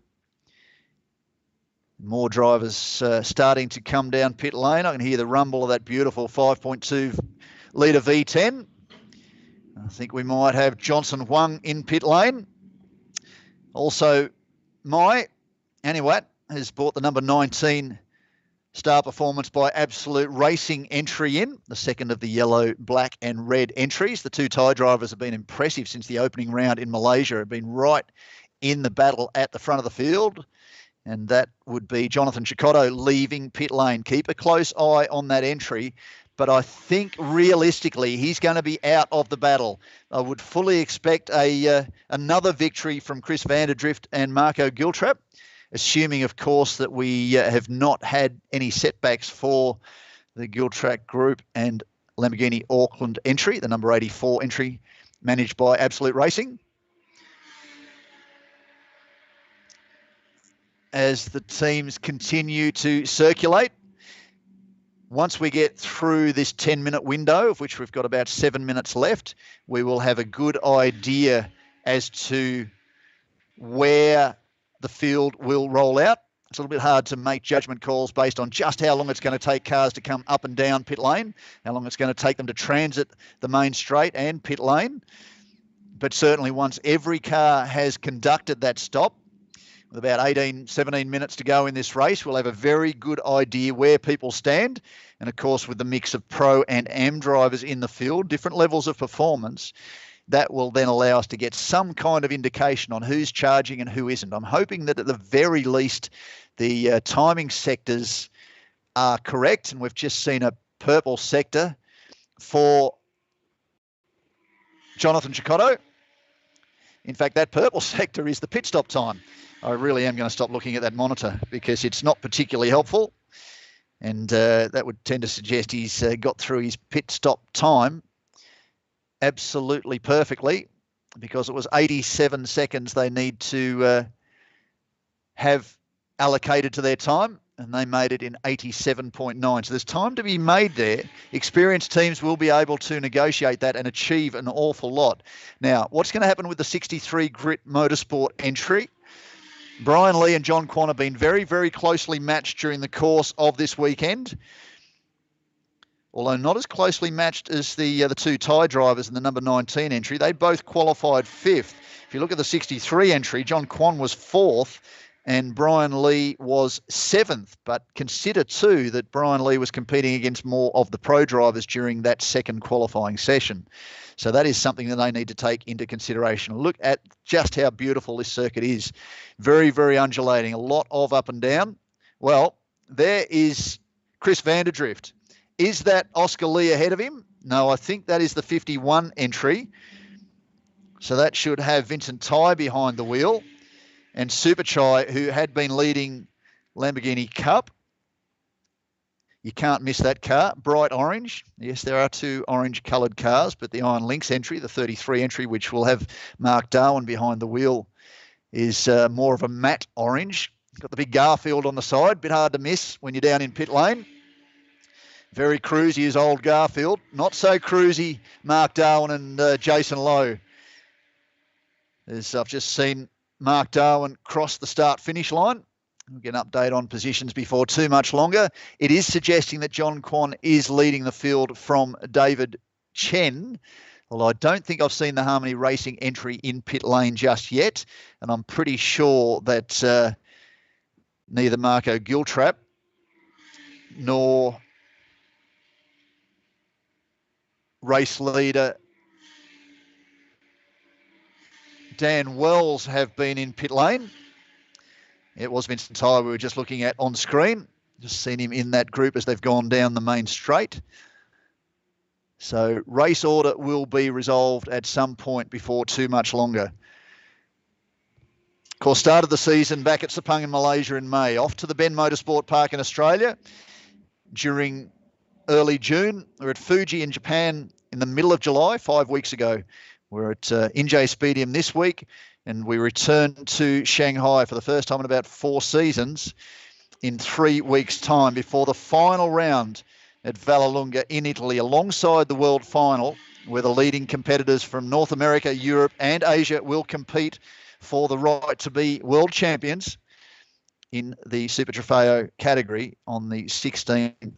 More drivers starting to come down pit lane. I can hear the rumble of that beautiful 5.2 litre V10. I think we might have Johnson Huang in pit lane. Also, Aniwat has bought the number 19 Star Performance by Absolute Racing entry in, the second of the yellow, black and red entries. The 2 Thai drivers have been impressive since the opening round in Malaysia, have been right in the battle at the front of the field. And that would be Jonathan Cecotto leaving pit lane. Keep a close eye on that entry, but I think realistically he's going to be out of the battle. I would fully expect another victory from Chris Vanderdrift and Marco Giltrap, assuming, of course, that we have not had any setbacks for the Giltrap Group and Lamborghini Auckland entry, the number 84 entry managed by Absolute Racing. As the teams continue to circulate, once we get through this 10-minute window, of which we've got about 7 minutes left, we will have a good idea as to where the field will roll out. It's a little bit hard to make judgment calls based on just how long it's going to take cars to come up and down pit lane, how long it's going to take them to transit the main straight and pit lane. But certainly once every car has conducted that stop, with about 18, 17 minutes to go in this race, we'll have a very good idea where people stand. And of course, with the mix of pro and AM drivers in the field, different levels of performance, that will then allow us to get some kind of indication on who's charging and who isn't. I'm hoping that at the very least, the timing sectors are correct. And we've just seen a purple sector for Jonathan Cecotto. In fact, that purple sector is the pit stop time. I really am going to stop looking at that monitor because it's not particularly helpful. And that would tend to suggest he's got through his pit stop time absolutely perfectly, because it was 87 seconds they need to have allocated to their time, and they made it in 87.9. So there's time to be made there. Experienced teams will be able to negotiate that and achieve an awful lot. Now, what's going to happen with the 63 Grit Motorsport entry? Brian Lee and John Kwan have been very, very closely matched during the course of this weekend, although not as closely matched as the 2 Thai drivers in the number 19 entry. They both qualified 5th. If you look at the 63 entry, John Kwan was 4th and Brian Lee was 7th. But consider too that Brian Lee was competing against more of the pro drivers during that second qualifying session. So that is something that they need to take into consideration. Look at just how beautiful this circuit is. Very, very undulating, a lot of up and down. Well, there is Chris Vanderdrift. Is that Oscar Lee ahead of him? No, I think that is the 51 entry. So that should have Vincent Tai behind the wheel. And Super Chai, who had been leading Lamborghini Cup. You can't miss that car. Bright orange. Yes, there are 2 orange-coloured cars, but the Iron Lynx entry, the 33 entry, which will have Mark Darwin behind the wheel, is more of a matte orange. Got the big Garfield on the side. Bit hard to miss when you're down in pit lane. Very cruisy is old Garfield. Not so cruisy Mark Darwin and Jason Lowe. As I've just seen Mark Darwin cross the start-finish line. We'll get an update on positions before too much longer. It is suggesting that John Kwan is leading the field from David Chen, although I don't think I've seen the Harmony Racing entry in pit lane just yet. And I'm pretty sure that neither Marco Giltrap nor race leader Dan Wells have been in pit lane. It was Vincent Tai we were just looking at on screen. Just seen him in that group as they've gone down the main straight. So race order will be resolved at some point before too much longer. Of course, started the season back at Sepang in Malaysia in May. Off to the Ben Motorsport Park in Australia during early June. We're at Fuji in Japan in the middle of July, 5 weeks ago. We're at Inje Speedium this week. And we return to Shanghai for the first time in about 4 seasons in 3 weeks' time before the final round at Vallelunga in Italy, alongside the World Final, where the leading competitors from North America, Europe and Asia will compete for the right to be world champions in the Super Trofeo category on the 16th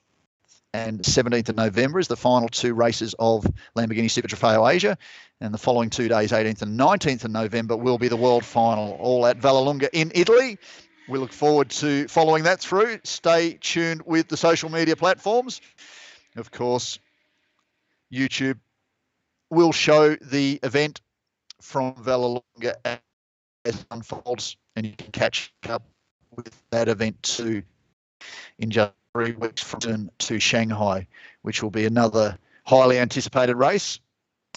and 17th of November is the final 2 races of Lamborghini Super Trofeo Asia. And the following 2 days, 18th and 19th of November, will be the world final, all at Vallelunga in Italy. We look forward to following that through. Stay tuned with the social media platforms. Of course, YouTube will show the event from Vallelunga as it unfolds, and you can catch up with that event too in just 3 weeks from to Shanghai, which will be another highly anticipated race.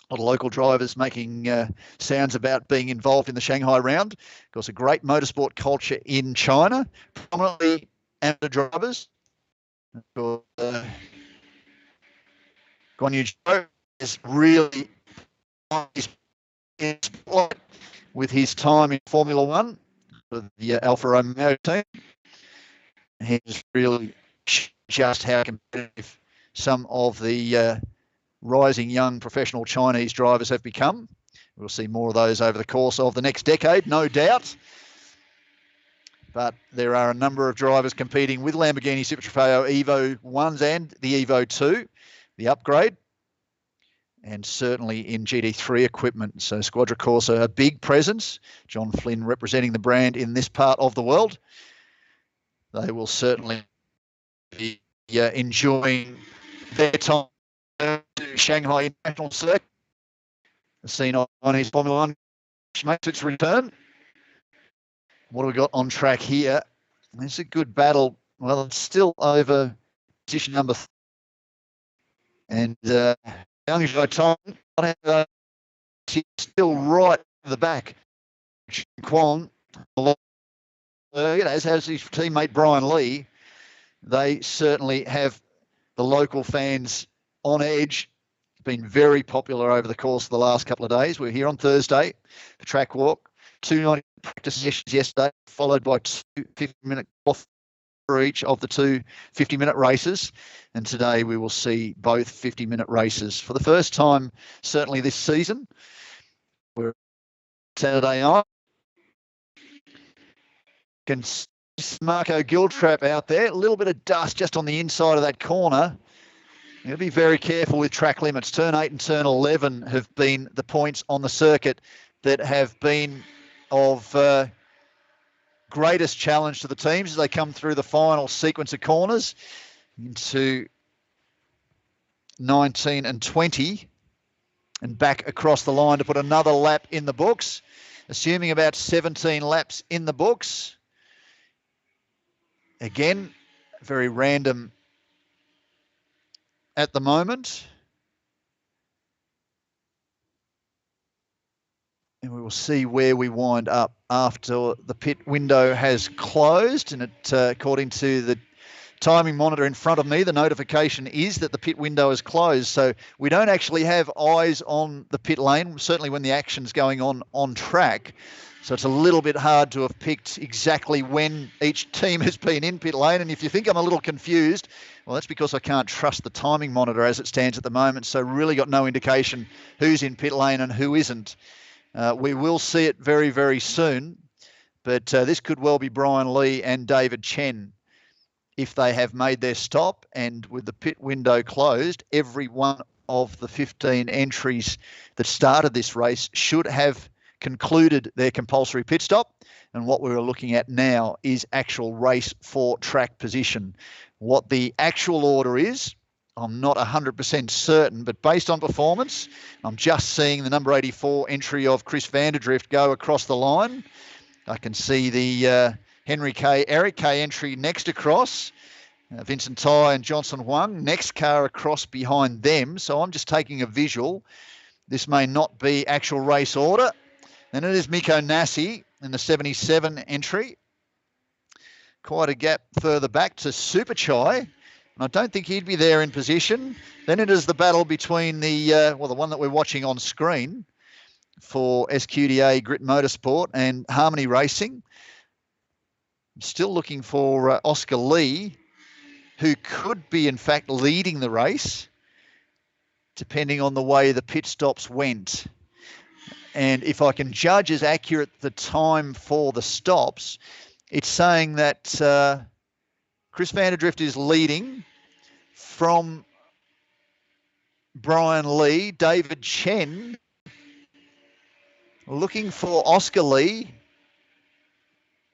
A lot of local drivers making sounds about being involved in the Shanghai round. Of course, a great motorsport culture in China, prominently amateur drivers. Guan Yu Zhou is really with his time in Formula One for the Alfa Romeo team. He's really just how competitive some of the rising young professional Chinese drivers have become. We'll see more of those over the course of the next decade, no doubt. But there are a number of drivers competing with Lamborghini Super Trofeo Evo 1s and the Evo 2, the upgrade, and certainly in GT3 equipment. So Squadra Corsa, a big presence. John Flynn representing the brand in this part of the world. They will certainly be enjoying their time to Shanghai International Circuit. The scene on his Formula One makes its return. What do we got on track here? It's a good battle. Well, it's still over position number 3. And Inje Speedium still right at the back. Kwon, as has his teammate Brian Lee. They certainly have the local fans on edge. It's been very popular over the course of the last couple of days. We're here on Thursday for track walk. 2 90 practice sessions yesterday, followed by 2 50-minute off for each of the 2 50-minute races. And today we will see both 50-minute races for the first time, certainly this season. We're Saturday night. Can see Marco Giltrap out there. A little bit of dust just on the inside of that corner. You've got to be very careful with track limits. Turn 8 and turn 11 have been the points on the circuit that have been of greatest challenge to the teams as they come through the final sequence of corners into 19 and 20 and back across the line to put another lap in the books, assuming about 17 laps in the books. Again, very random at the moment. And we will see where we wind up after the pit window has closed. And it, according to the timing monitor in front of me, the notification is that the pit window is closed. So we don't actually have eyes on the pit lane, certainly when the action's going on track. So it's a little bit hard to have picked exactly when each team has been in pit lane. And if you think I'm a little confused, well, that's because I can't trust the timing monitor as it stands at the moment. So really got no indication who's in pit lane and who isn't. We will see it very, very soon, but this could well be Brian Lee and David Chen if they have made their stop. And with the pit window closed, every one of the 15 entries that started this race should have concluded their compulsory pit stop. And what we're looking at now is actual race for track position. What the actual order is, I'm not 100% certain, but based on performance, I'm just seeing the number 84 entry of Chris Vanderdrift go across the line. I can see the Henry K, Eric K entry next across. Vincent Tai and Johnson Huang, next car across behind them. So I'm just taking a visual. This may not be actual race order. Then it is Miko Nassi in the 77 entry. Quite a gap further back to Super Chai. And I don't think he'd be there in position. Then it is the battle between the one that we're watching on screen, for SQDA Grit Motorsport and Harmony Racing. I'm still looking for Oscar Lee, who could be, in fact, leading the race, depending on the way the pit stops went. And if I can judge as accurate the time for the stops, it's saying that Chris Vanderdrift is leading from Brian Lee. David Chen looking for Oscar Lee.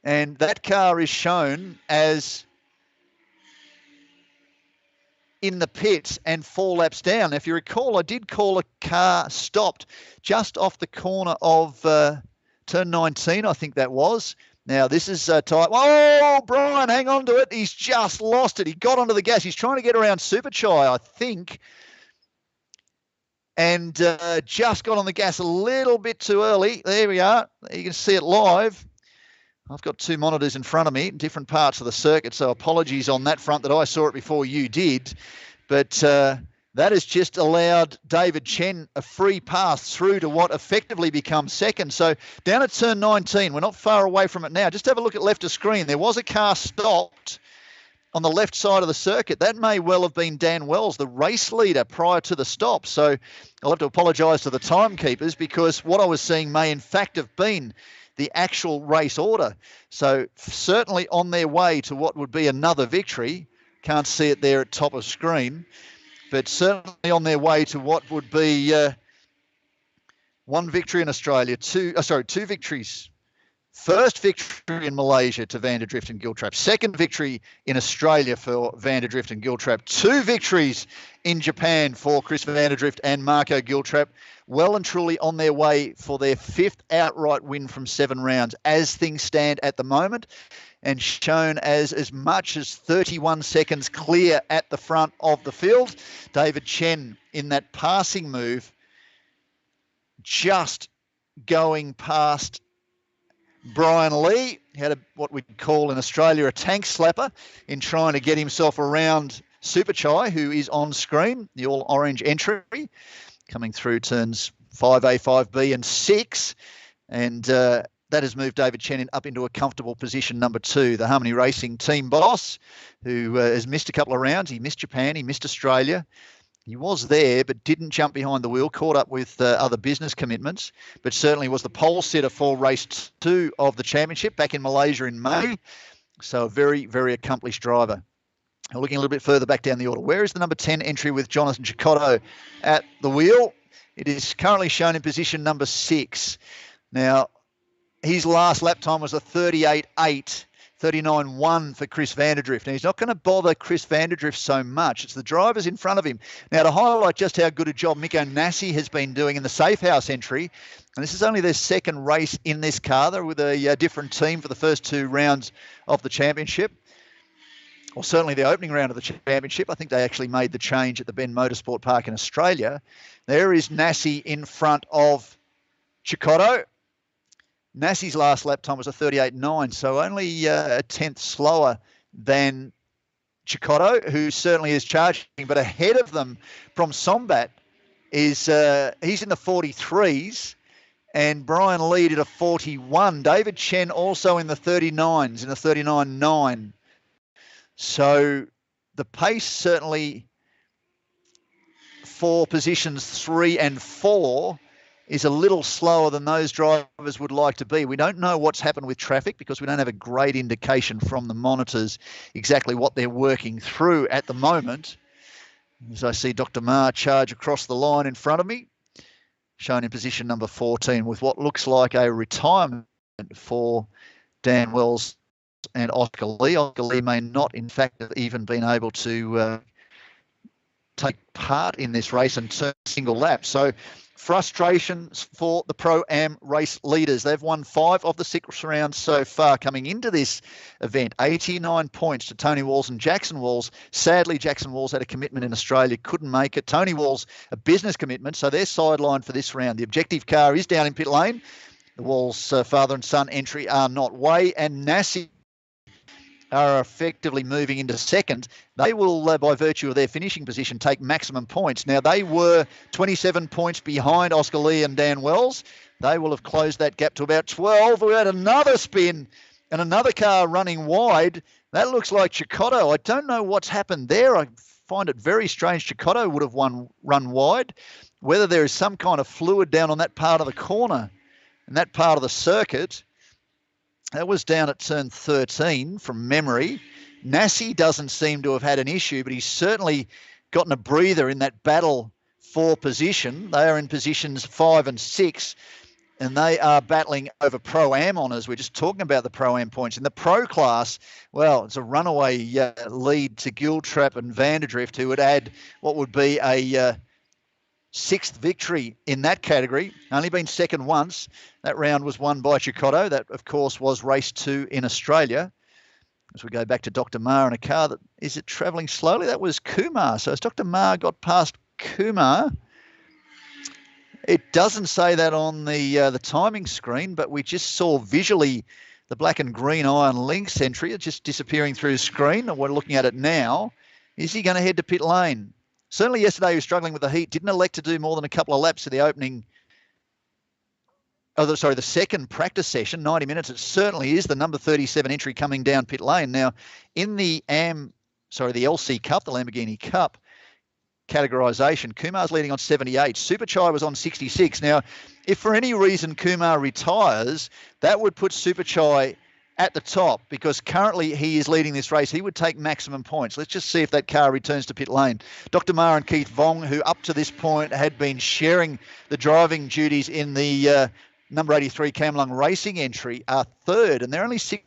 And that car is shown as in the pits and 4 laps down. If you recall, I did call a car stopped just off the corner of turn 19, I think that was. Now, this is tight. Oh, Brian, hang on to it. He's just lost it. He got onto the gas. He's trying to get around Superchai, I think, and just got on the gas a little bit too early. There we are. You can see it live. I've got 2 monitors in front of me, different parts of the circuit, so apologies on that front that I saw it before you did. But that has just allowed David Chen a free pass through to what effectively becomes second. So down at turn 19, we're not far away from it now. Just have a look at left of screen. There was a car stopped on the left side of the circuit. That may well have been Dan Wells, the race leader prior to the stop. So I'll have to apologise to the timekeepers, because what I was seeing may in fact have been the actual race order. So certainly on their way to what would be another victory. Can't see it there at top of screen, but certainly on their way to what would be 1 victory in Australia, 2 victories. First victory in Malaysia to Vanderdrift and Giltrap. Second victory in Australia for Vanderdrift and Giltrap. 2 victories in Japan for Chris Vanderdrift and Marco Giltrap. Well and truly on their way for their 5th outright win from 7 rounds as things stand at the moment, and shown as much as 31 seconds clear at the front of the field. David Chen in that passing move, just going past Brian Lee. Had what we'd call in Australia a tank slapper in trying to get himself around Superchai, who is on screen, the all orange entry, coming through turns 5A, 5B and 6. And that has moved David Chen up into a comfortable position, number 2. The Harmony Racing team boss, who has missed a couple of rounds. He missed Japan, he missed Australia. He was there, but didn't jump behind the wheel, caught up with other business commitments, but certainly was the pole sitter for race 2 of the championship back in Malaysia in May. So a very, very accomplished driver. Looking a little bit further back down the order, where is the number 10 entry with Jonathan Chicotto at the wheel? It is currently shown in position number 6. Now, his last lap time was a 38.8. 39.1 for Chris Vanderdrift. Now, he's not going to bother Chris Vanderdrift so much. It's the drivers in front of him. Now, to highlight just how good a job Miko Nassi has been doing in the Safe House entry, and this is only their 2nd race in this car. They're with a different team for the first 2 rounds of the championship, or certainly the opening round of the championship. I think they actually made the change at the Ben Motorsport Park in Australia. There is Nassi in front of Chicotto. Nassi's last lap time was a 38.9, so only a 10th slower than Chicotto, who certainly is charging. But ahead of them from Sombat is he's in the 43s, and Brian Lee did a 41. David Chen also in the 39s, in the 39.9. So the pace certainly for positions 3 and 4 is a little slower than those drivers would like to be. We don't know what's happened with traffic because we don't have a great indication from the monitors exactly what they're working through at the moment. As I see Dr. Ma charge across the line in front of me, shown in position number 14 with what looks like a retirement for Dan Wells and Oscar Lee. Oscar Lee may not, in fact, have even been able to take part in this race and turn a single lap. So frustrations for the Pro-Am race leaders. They've won 5 of the 6 rounds so far coming into this event. 89 points to Tony Walls and Jackson Walls. Sadly, Jackson Walls had a commitment in Australia, couldn't make it. Tony Walls, a business commitment, so they're sidelined for this round. The objective car is down in pit lane. The Walls father and son entry are not way, and Nassi are effectively moving into second, they will, by virtue of their finishing position, take maximum points. Now, they were 27 points behind Oscar Lee and Dan Wells. They will have closed that gap to about 12. We had another spin and another car running wide. That looks like Chicotto. I don't know what's happened there. I find it very strange. Chicotto would have run wide. Whether there is some kind of fluid down on that part of the corner and that part of the circuit. That was down at turn 13 from memory. Nassi doesn't seem to have had an issue, but he's certainly gotten a breather in that battle for position. They are in positions 5 and 6, and they are battling over Pro-Am honours. We're just talking about the Pro-Am points. In the Pro class, well, it's a runaway lead to Giltrap and Vanderdrift, who would add what would be a 6th victory in that category. Only been second once. That round was won by Chicotto. That, of course, was race 2 in Australia. As we go back to Dr. Ma in a car that, is it travelling slowly? That was Kumar. So as Dr. Ma got past Kumar, it doesn't say that on the timing screen, but we just saw visually the black and green iron links entry. It's just disappearing through the screen. And we're looking at it now. Is he going to head to pit lane? Certainly yesterday he was struggling with the heat, didn't elect to do more than a couple of laps of the opening, the second practice session, 90 minutes. It certainly is the number 37 entry coming down pit lane. Now, in the LC Cup, the Lamborghini Cup categorisation, Kumar's leading on 78. Superchai was on 66. Now, if for any reason Kumar retires, that would put Superchai at the top, because currently he is leading this race. He would take maximum points. Let's just see if that car returns to pit lane. Dr. Ma and Keith Vong, who up to this point had been sharing the driving duties in the number 83 Camlung Racing entry, are third, and they're only 6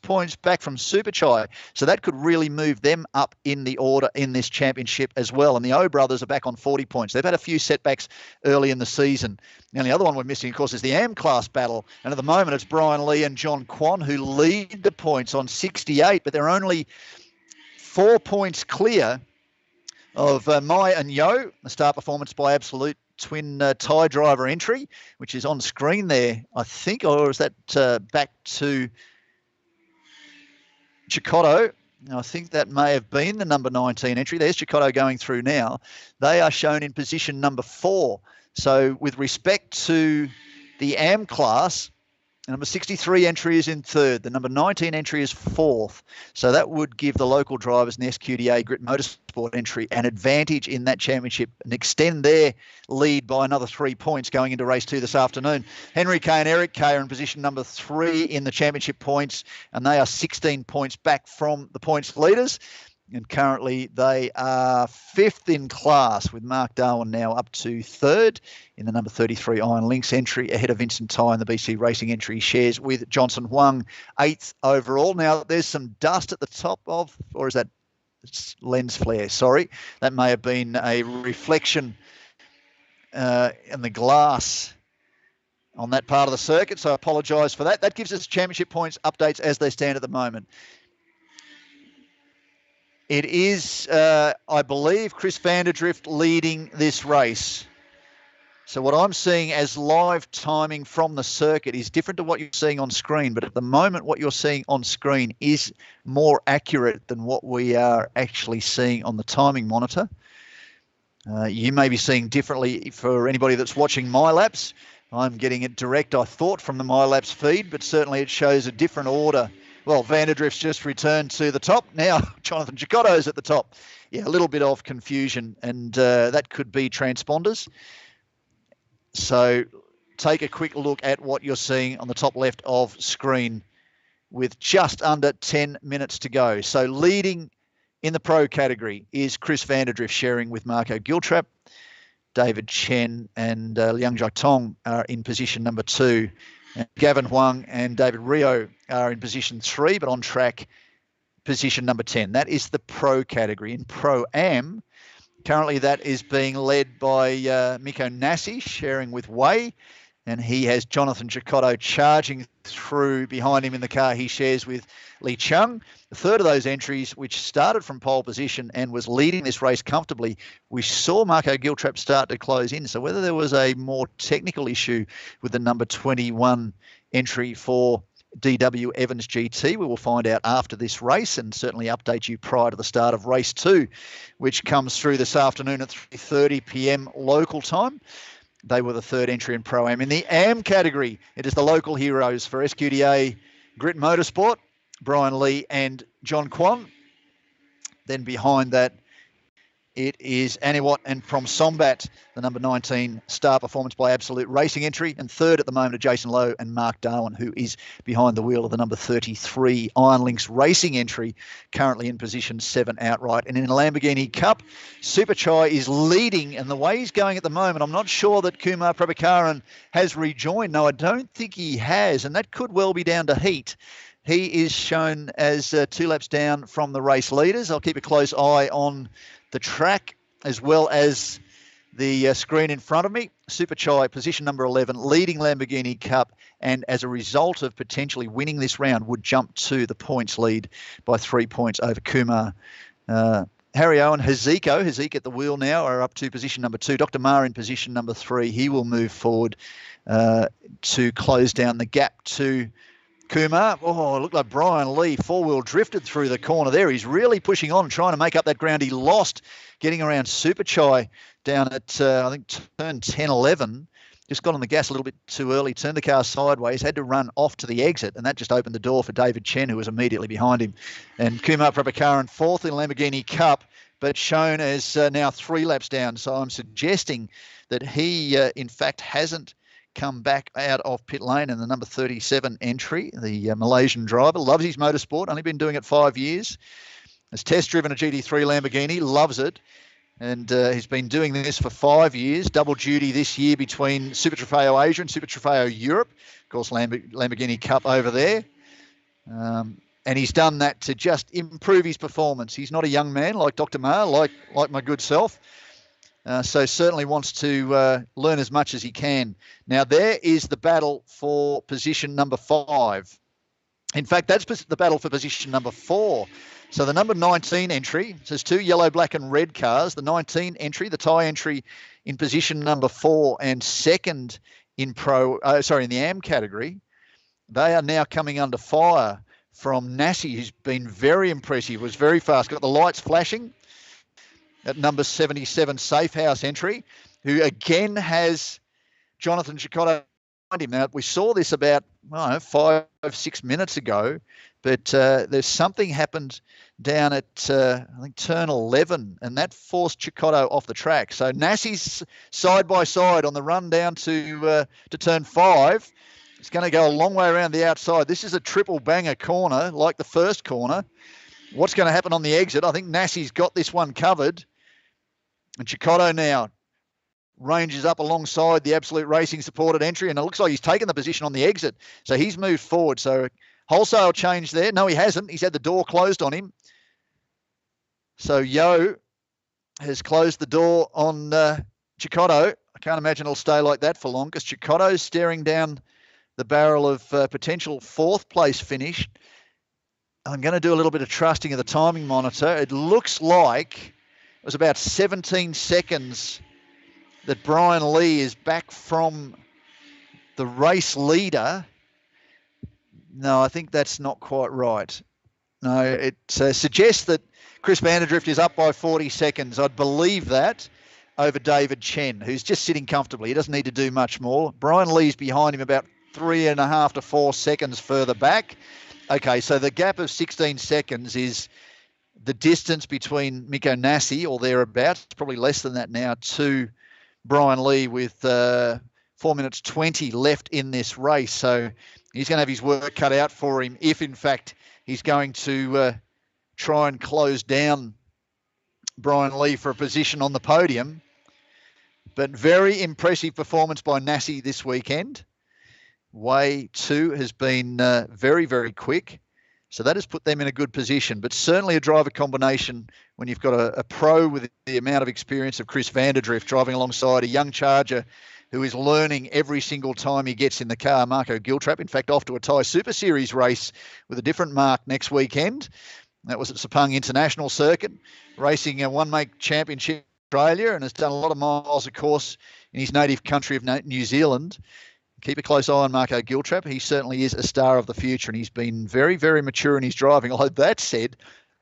points back from Superchai. So that could really move them up in the order in this championship as well. And the O brothers are back on 40 points. They've had a few setbacks early in the season. Now, the other one we're missing, of course, is the AM class battle. And at the moment, it's Brian Lee and John Kwan who lead the points on 68, but they're only 4 points clear of Mai and Yo, the star performance by Absolute twin tie driver entry, which is on screen there, I think, or is that back to Chicotto? I think that may have been the number 19 entry. There's Chicotto going through now. They are shown in position number 4. So with respect to the AM class, the number 63 entry is in third. The number 19 entry is fourth. So that would give the local drivers in the SQDA Grit Motorsport entry an advantage in that championship and extend their lead by another 3 points going into race 2 this afternoon. Henry Kay and Eric Kay are in position number 3 in the championship points, and they are 16 points back from the points leaders. And currently they are 5th in class, with Mark Darwin now up to 3rd in the number 33 Iron Lynx entry, ahead of Vincent Ty in the BC Racing entry. He shares with Johnson Huang 8th overall. Now, there's some dust at the top of, or is that lens flare? Sorry. That may have been a reflection in the glass on that part of the circuit, so I apologise for that. That gives us championship points updates as they stand at the moment. It is, I believe, Chris Vanderdrift leading this race. So what I'm seeing as live timing from the circuit is different to what you're seeing on screen. But at the moment, what you're seeing on screen is more accurate than what we are actually seeing on the timing monitor. You may be seeing differently for anybody that's watching My Laps. I'm getting it direct, I thought, from the My Laps feed, but certainly it shows a different order. Well, Vanderdrift's just returned to the top. Now Jonathan Chicotto's at the top. Yeah, a little bit of confusion, and that could be transponders. So take a quick look at what you're seeing on the top left of screen with just under 10 minutes to go. So leading in the pro category is Chris Vanderdrift, sharing with Marco Giltrap. David Chen and Liang Jiatong are in position number 2. And Gavin Huang and David Rio are in position 3, but on track position number 10. That is the pro category. In Pro-Am, currently that is being led by Miko Nassi, sharing with Wei, and he has Jonathan Chicotto charging through behind him in the car he shares with Li Chung. The third of those entries, which started from pole position and was leading this race comfortably, we saw Marco Giltrap start to close in. So whether there was a more technical issue with the number 21 entry for DW Evans GT. We will find out after this race and certainly update you prior to the start of race 2, which comes through this afternoon at 3:30 p.m. local time. They were the third entry in Pro-Am. In the AM category, it is the local heroes for SQDA Grit Motorsport, Brian Lee and John Kwan. Then behind that, it is Aniwat and From Sombat, the number 19 star performance by Absolute Racing entry. And third at the moment are Jason Lowe and Mark Darwin, who is behind the wheel of the number 33 Iron Links Racing entry, currently in position 7 outright. And in the Lamborghini Cup, Super Chai is leading. And the way he's going at the moment, I'm not sure that Kumar Prabhakaran has rejoined. No, I don't think he has. And that could well be down to heat. He is shown as 2 laps down from the race leaders. I'll keep a close eye on the track as well as the screen in front of me. Super Chai, position number 11, leading Lamborghini Cup, and as a result of potentially winning this round, would jump to the points lead by 3 points over Kumar. Harry Owen, Haziq at the wheel now are up to position number 2. Dr. Ma in position number 3. He will move forward to close down the gap to Kumar. Oh, it looked like Brian Lee four-wheel drifted through the corner there. He's really pushing on, trying to make up that ground he lost, getting around Super Chai down at, I think, turn 10, 11. Just got on the gas a little bit too early, turned the car sideways, had to run off to the exit, and that just opened the door for David Chen, who was immediately behind him. And Kumar Prabhakaran, fourth in Lamborghini Cup, but shown as now 3 laps down. So I'm suggesting that he, in fact, hasn't come back out of pit lane. And the number 37 entry, the Malaysian driver, loves his motorsport, only been doing it 5 years. Has test driven a GT3 Lamborghini, loves it. And he's been doing this for 5 years, double duty this year between Super Trofeo Asia and Super Trofeo Europe. Of course, Lamborghini Cup over there. And he's done that to just improve his performance. He's not a young man like Dr. Ma, like my good self. So certainly wants to learn as much as he can. Now, there is the battle for position number 5. In fact, that's the battle for position number 4. So the number 19 entry, so there's 2 yellow, black and red cars. The 19 entry, the Thai entry in position number 4 and second in in the AM category. They are now coming under fire from Nassi, who's been very impressive, was very fast, got the lights flashing. At number 77, Safe House entry, who again has Jonathan Chicotto behind him. Now, we saw this about 5-6 minutes ago, but there's something happened down at, I think, turn 11, and that forced Chicotto off the track. So Nassi's side by side on the run down to turn 5. It's going to go a long way around the outside. This is a triple banger corner, like the first corner. What's going to happen on the exit? I think Nassi's got this one covered. And Chicotto now ranges up alongside the Absolute Racing supported entry, and it looks like he's taken the position on the exit. So he's moved forward. So wholesale change there. No, he hasn't. He's had the door closed on him. So Yo has closed the door on Chicotto. I can't imagine it'll stay like that for long because Chicotto's staring down the barrel of potential 4th place finish. I'm going to do a little bit of trusting of the timing monitor. It looks like it was about 17 seconds that Brian Lee is back from the race leader. No, I think that's not quite right. No, it suggests that Chris Vanderdrift is up by 40 seconds. I'd believe that over David Chen, who's just sitting comfortably. He doesn't need to do much more. Brian Lee's behind him about 3.5 to 4 seconds further back. Okay, so the gap of 16 seconds is the distance between Miko Nassi, or thereabouts. It's probably less than that now, to Brian Lee with 4 minutes 20 left in this race. So he's going to have his work cut out for him if, in fact, he's going to try and close down Brian Lee for a position on the podium. But very impressive performance by Nassi this weekend. Way 2 has been very, very quick. So that has put them in a good position. But certainly a driver combination when you've got a pro with the amount of experience of Chris Vanderdrift driving alongside a young charger who is learning every single time he gets in the car, Marco Giltrap. In fact, off to a Thai Super Series race with a different mark next weekend. That was at Sepang International Circuit, racing a one-make championship in Australia, and has done a lot of miles, of course, in his native country of New Zealand. keep a close eye on Marco Giltrap. He certainly is a star of the future, and he's been very, very mature in his driving. Although that said,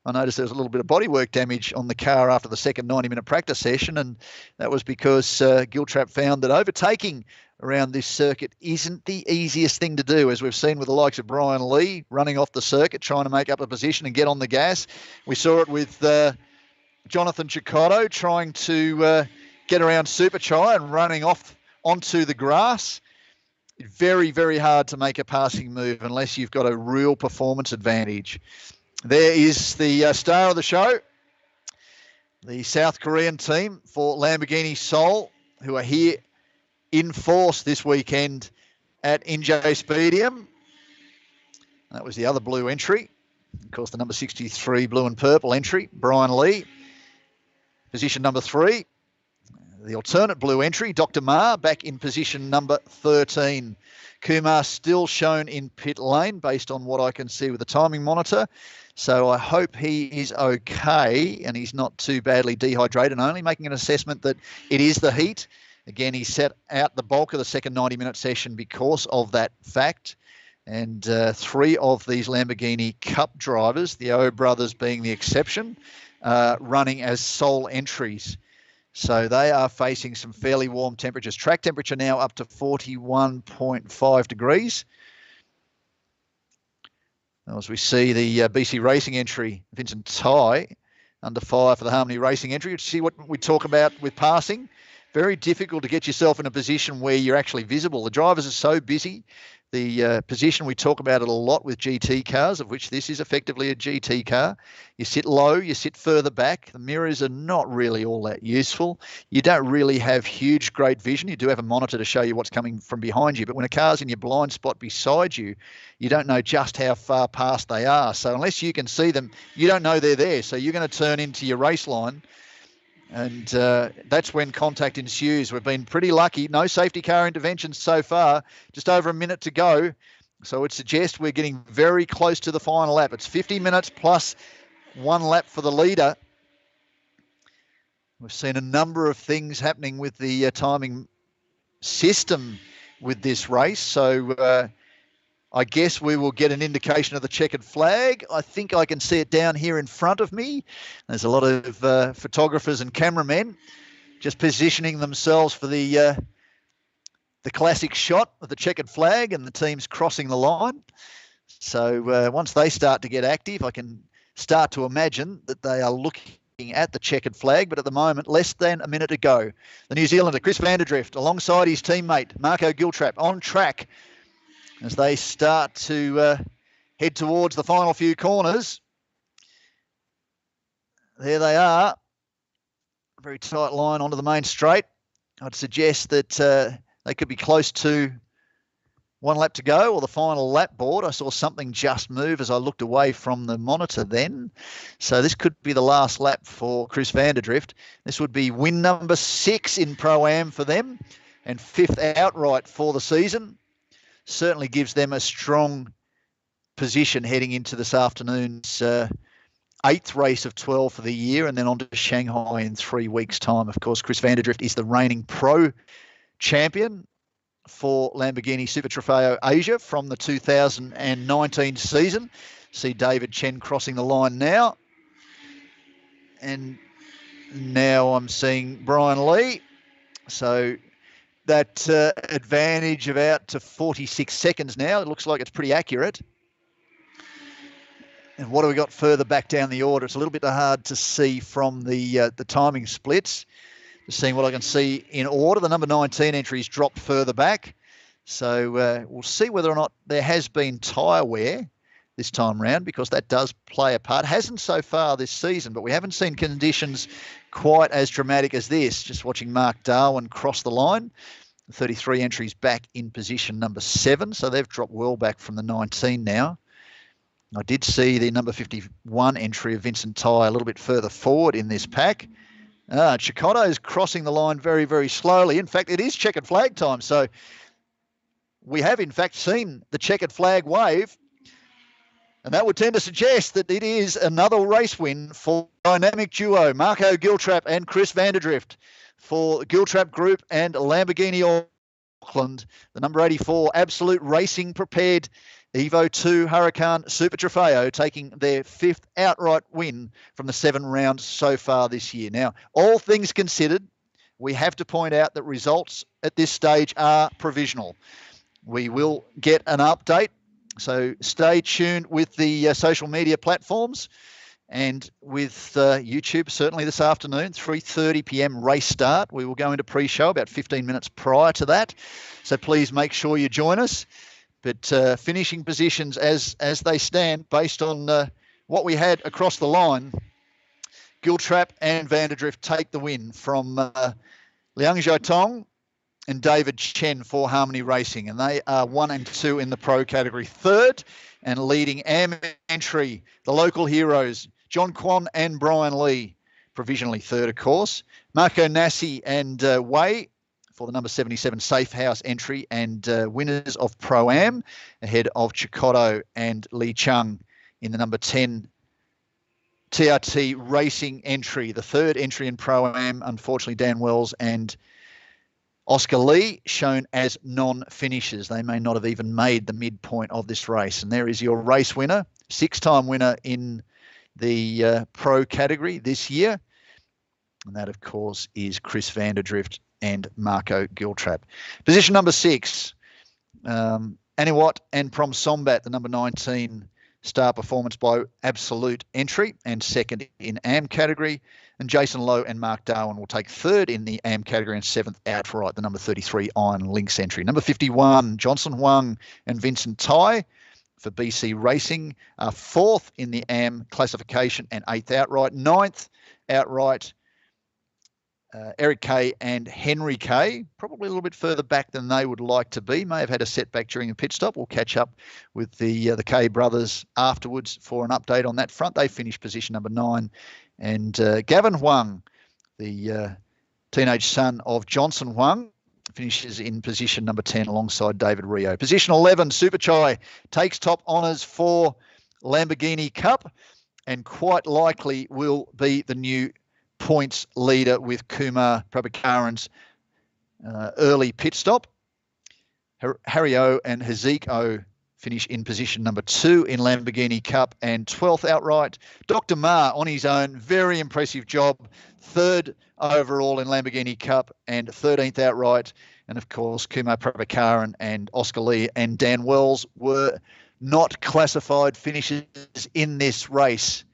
I noticed there was a little bit of bodywork damage on the car after the second 90-minute practice session, and that was because Giltrap found that overtaking around this circuit isn't the easiest thing to do, as we've seen with the likes of Brian Lee running off the circuit, trying to make up a position and get on the gas. We saw it with Jonathan Cicotto trying to get around Superchai and running off onto the grass. Very, very hard to make a passing move unless you've got a real performance advantage. There is the star of the show, the South Korean team for Lamborghini Seoul, who are here in force this weekend at Inje Speedium. That was the other blue entry. Of course, the number 63 blue and purple entry, Brian Lee. Position number 3. The alternate blue entry, Dr. Ma, back in position number 13. Kumar still shown in pit lane based on what I can see with the timing monitor. So I hope he is okay and he's not too badly dehydrated, only making an assessment that it is the heat. Again, he set out the bulk of the second 90-minute session because of that fact. And 3 of these Lamborghini Cup drivers, the O brothers being the exception, running as sole entries. So they are facing some fairly warm temperatures. Track temperature now up to 41.5 degrees. As we see the BC Racing entry, Vincent Tai, under fire for the Harmony Racing entry. You see what we talk about with passing. Very difficult to get yourself in a position where you're actually visible. The drivers are so busy. The position, we talk about it a lot with GT cars, of which this is effectively a GT car. You sit low, you sit further back. The mirrors are not really all that useful. You don't really have huge, great vision. You do have a monitor to show you what's coming from behind you. But when a car's in your blind spot beside you, you don't know just how far past they are. So unless you can see them, you don't know they're there. So you're going to turn into your race line. And that's when contact ensues. We've been pretty lucky. No safety car interventions so far. Just over a minute to go. So it would suggest we're getting very close to the final lap. It's 50 minutes plus 1 lap for the leader. We've seen a number of things happening with the timing system with this race. So I guess we will get an indication of the checkered flag. I think I can see it down here in front of me. There's a lot of photographers and cameramen just positioning themselves for the classic shot of the checkered flag and the teams crossing the line. So once they start to get active, I can start to imagine that they are looking at the checkered flag, but at the moment, less than a minute to go. The New Zealander, Chris Vanderdrift, alongside his teammate, Marco Giltrap, on track as they start to head towards the final few corners. There they are. Very tight line onto the main straight. I'd suggest that they could be close to 1 lap to go or the final lap board. I saw something just move as I looked away from the monitor then. So this could be the last lap for Chris Vanderdrift. This would be win number 6 in Pro-Am for them and 5th outright for the season. Certainly gives them a strong position heading into this afternoon's 8th race of 12 for the year, and then on to Shanghai in 3 weeks' time. Of course, Chris Vanderdrift is the reigning pro champion for Lamborghini Super Trofeo Asia from the 2019 season. See David Chen crossing the line now. And now I'm seeing Brian Lee. So that advantage of out to 46 seconds now. It looks like it's pretty accurate. And what do we got further back down the order? It's a little bit hard to see from the timing splits. Just seeing what I can see in order. The number 19 entries dropped further back. So we'll see whether or not there has been tyre wear this time round, because that does play a part. Hasn't so far this season, but we haven't seen conditions quite as dramatic as this. Just watching Mark Darwin cross the line. 33 entries back in position number 7. So they've dropped well back from the 19 now. I did see the number 51 entry of Vincent Tai a little bit further forward in this pack. Cicotto is crossing the line very, very slowly. In fact, it is checkered flag time. So we have, in fact, seen the checkered flag wave. And that would tend to suggest that it is another race win for dynamic duo, Marco Giltrap and Chris Vanderdrift, for Giltrap Group and Lamborghini Auckland. The number 84, Absolute Racing Prepared Evo 2 Huracan Super Trofeo, taking their 5th outright win from the 7 rounds so far this year. Now, all things considered, we have to point out that results at this stage are provisional. We will get an update, so stay tuned with the social media platforms and with YouTube, certainly this afternoon, 3:30 p.m. race start. We will go into pre-show about 15 minutes prior to that, so please make sure you join us. But finishing positions as they stand, based on what we had across the line, Giltrap and Vanderdrift take the win from Liang Jiatong and David Chen for Harmony Racing, and they are 1 and 2 in the pro category. Third and leading AM entry, the local heroes, John Kwan and Brian Lee, provisionally third, of course. Marco Nassi and Wei for the number 77 Safe House entry, and winners of Pro-Am ahead of Chikotto and Lee Chung in the number 10 TRT Racing entry. The third entry in Pro-Am, unfortunately, Dan Wells and Oscar Lee shown as non-finishers. They may not have even made the midpoint of this race. And there is your race winner, 6-time winner in the pro category this year. And that, of course, is Chris Vanderdrift and Marco Giltrap. Position number 6, Aniwat and Prom Sombat, the number 19 star performance by Absolute entry, and second in AM category. And Jason Lowe and Mark Darwin will take third in the AM category and 7th outright, the number 33 Iron Lynx entry. Number 51, Johnson Huang and Vincent Tai for BC Racing are 4th in the AM classification and 8th outright. 9th outright, Eric Kay and Henry Kay, probably a little bit further back than they would like to be. May have had a setback during a pit stop. We'll catch up with the Kay brothers afterwards for an update on that front. They finished position number 9. And Gavin Huang, the teenage son of Johnson Huang, finishes in position number 10 alongside David Rio. Position 11, Super Chai takes top honours for Lamborghini Cup and quite likely will be the new points leader with Kumar Prabhakaran's early pit stop. Harry O and Hazik O finish in position number 2 in Lamborghini Cup and 12th outright. Dr. Ma on his own, very impressive job. 3rd overall in Lamborghini Cup and 13th outright. And of course, Kumar Prabhakaran and Oscar Lee and Dan Wells were not classified finishers in this race.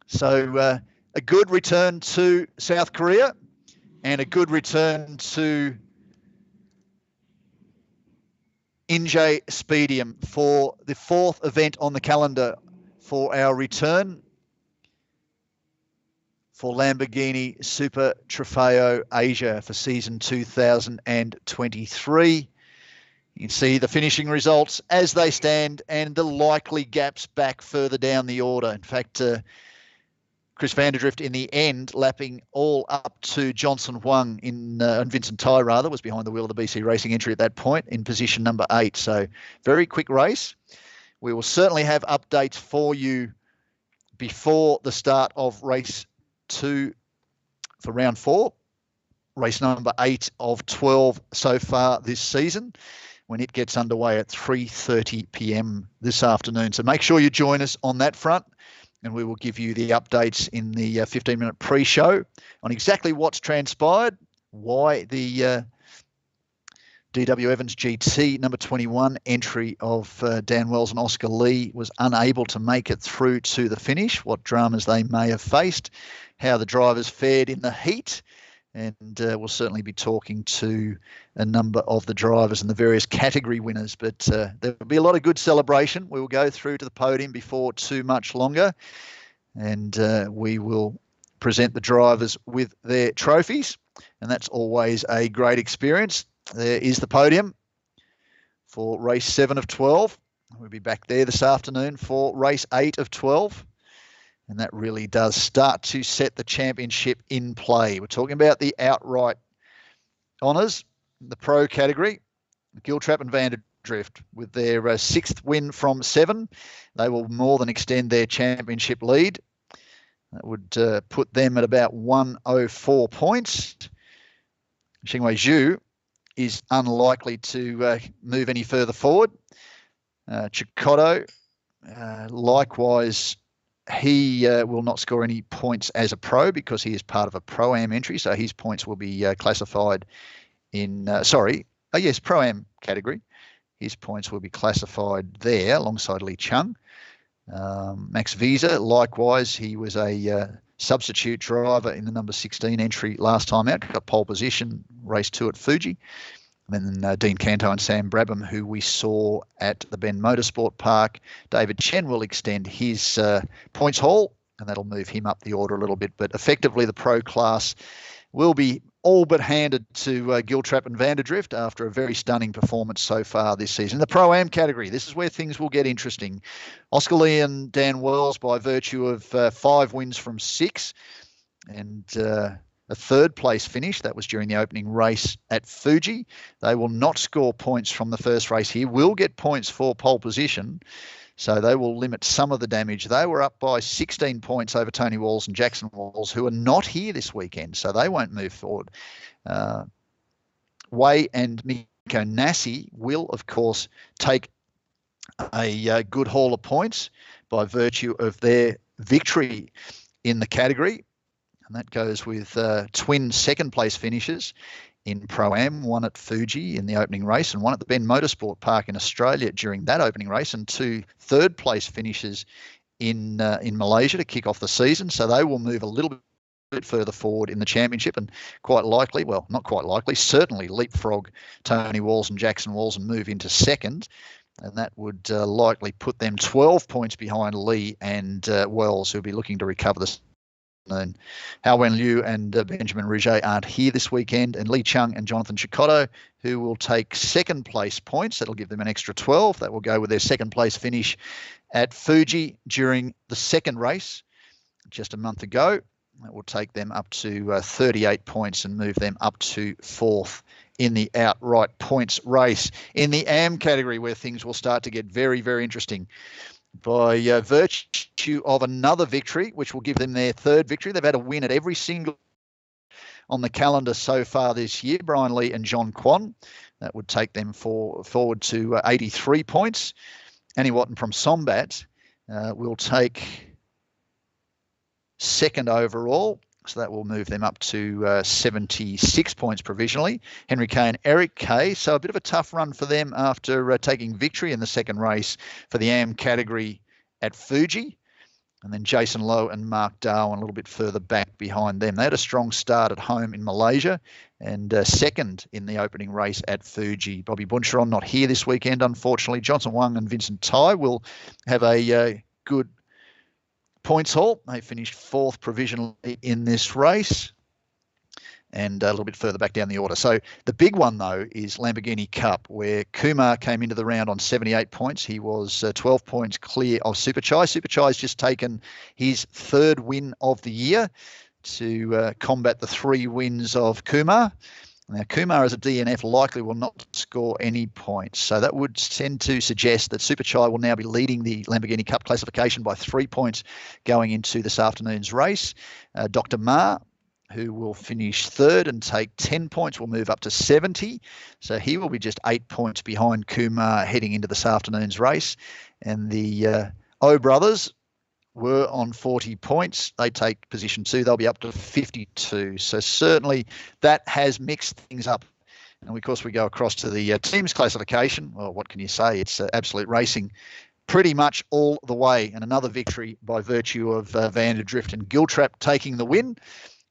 So a good return to South Korea and a good return to Inje Speedium for the 4th event on the calendar for our return for Lamborghini Super Trofeo Asia for season 2023. You can see the finishing results as they stand and the likely gaps back further down the order. In fact, Chris Vanderdrift in the end, lapping all up to Johnson Huang and Vincent Tai rather, was behind the wheel of the BC Racing entry at that point in position number 8. So very quick race. We will certainly have updates for you before the start of race 2 for round 4. Race number 8 of 12 so far this season, when it gets underway at 3:30 p.m. this afternoon. So make sure you join us on that front. And we will give you the updates in the 15-minute pre-show on exactly what's transpired, why the DW Evans GT number 21 entry of Dan Wells and Oscar Lee was unable to make it through to the finish, what dramas they may have faced, how the drivers fared in the heat, and we'll certainly be talking to a number of the drivers and the various category winners. But there will be a lot of good celebration. We will go through to the podium before too much longer, and we will present the drivers with their trophies, and that's always a great experience. There is the podium for race 7 of 12. We'll be back there this afternoon for race 8 of 12. And that really does start to set the championship in play. We're talking about the outright honours, the pro category. Giltrap and Vanderdrift with their 6th win from 7. They will more than extend their championship lead. That would put them at about 104 points. Xingwei Zhu is unlikely to move any further forward. Chicotto, likewise, he will not score any points as a pro because he is part of a Pro-Am entry, so his points will be classified in, Pro-Am category. His points will be classified there alongside Li Chung. Max Visa, likewise, he was a substitute driver in the number 16 entry last time out, got pole position, race 2 at Fuji. And then Dean Canto and Sam Brabham, who we saw at the Bend Motorsport Park. David Chen will extend his points haul, and that'll move him up the order a little bit. But effectively, the pro class will be all but handed to Giltrap and Vanderdrift after a very stunning performance so far this season. In the Pro-Am category, this is where things will get interesting. Oscar Lee and Dan Wells, by virtue of 5 wins from 6, and a third place finish. That was during the opening race at Fuji. They will not score points from the first race here, will get points for pole position. So they will limit some of the damage. They were up by 16 points over Tony Walls and Jackson Walls, who are not here this weekend, so they won't move forward. Wei and Miko Nassi will, of course, take a good haul of points by virtue of their victory in the category. And that goes with twin second-place finishes in Pro-Am, one at Fuji in the opening race and one at the Bend Motorsport Park in Australia during that opening race, and 2 third-place finishes in Malaysia to kick off the season. So they will move a little bit further forward in the championship and quite likely, well, not quite likely, certainly leapfrog Tony Walls and Jackson Walls and move into second. And that would likely put them 12 points behind Lee and Wells, who'll be looking to recover the. And Hao Wen Liu and Benjamin Rouget aren't here this weekend, and Li Chung and Jonathan Chicotto, who will take second place points. That'll give them an extra 12. That will go with their second place finish at Fuji during the second race just a month ago. That will take them up to 38 points and move them up to 4th in the outright points race. In the AM category, where things will start to get very, very interesting, by virtue of another victory, which will give them their 3rd victory. They've had a win at every single on the calendar so far this year, Brian Lee and John Kwan. That would take them forward to 83 points. Annie Watton from Sombat will take 2nd overall. So that will move them up to 76 points provisionally. Henry Kay and Eric Kay. So a bit of a tough run for them after taking victory in the second race for the AM category at Fuji. And then Jason Lowe and Mark Darwin a little bit further back behind them. They had a strong start at home in Malaysia and 2nd in the opening race at Fuji. Bobby Buncheron not here this weekend, unfortunately. Johnson Wang and Vincent Tai will have a good points haul. They finished 4th provisionally in this race and a little bit further back down the order. So the big one, though, is Lamborghini Cup, where Kumar came into the round on 78 points. He was 12 points clear of Superchai. Superchai's just taken his 3rd win of the year to combat the 3 wins of Kumar. Now, Kumar as a DNF likely will not score any points. So that would tend to suggest that Superchai will now be leading the Lamborghini Cup classification by 3 points going into this afternoon's race. Dr. Ma, who will finish 3rd and take 10 points, will move up to 70. So he will be just 8 points behind Kumar heading into this afternoon's race. And the O brothers were on 40 points. They take position 2. They'll be up to 52. So certainly that has mixed things up. And of course, we go across to the teams classification. Well, what can you say? It's absolute racing pretty much all the way. And another victory by virtue of Vanderdrift and Giltrap taking the win.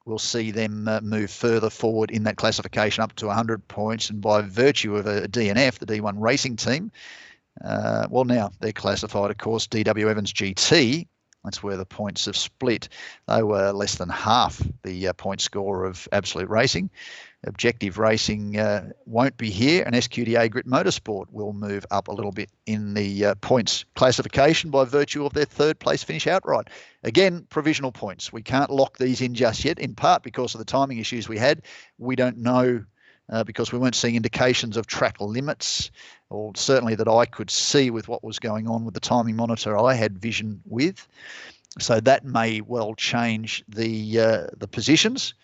We'll see them move further forward in that classification up to 100 points. And by virtue of a DNF, the D1 racing team, well, now they're classified, of course, DW Evans GT. That's where the points have split. They were less than half the point score of Absolute Racing. Objective Racing won't be here, and SQDA Grit Motorsport will move up a little bit in the points classification by virtue of their 3rd place finish outright. Again, provisional points. We can't lock these in just yet, in part because of the timing issues we had. We don't know because we weren't seeing indications of track limits, or certainly that I could see with what was going on with the timing monitor I had vision with. So that may well change the positions.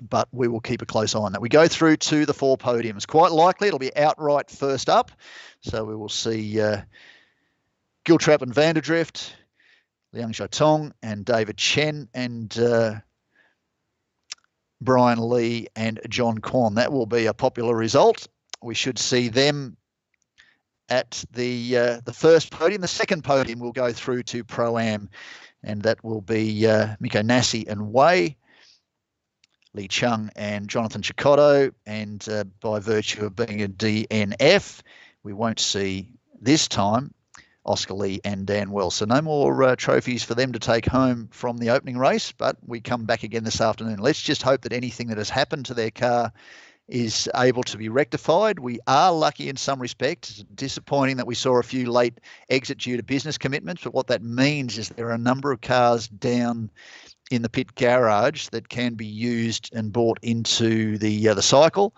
but we will keep a close eye on that. We go through to the 4 podiums. Quite likely it'll be outright first up. So we will see Giltrap and Vanderdrift, Liang Xiaotong and David Chen, and Brian Lee and John Kwan. That will be a popular result. We should see them at the first podium. The second podium will go through to Pro-Am, and that will be Miko Nassi and Wei, Lee Chung and Jonathan Chikotto, and by virtue of being a DNF, we won't see this time Oscar Lee and Dan Wells. So no more trophies for them to take home from the opening race, but we come back again this afternoon. Let's just hope that anything that has happened to their car is able to be rectified. We are lucky in some respects. It's disappointing that we saw a few late exits due to business commitments, but what that means is there are a number of cars down in the pit garage that can be used and brought into the cycle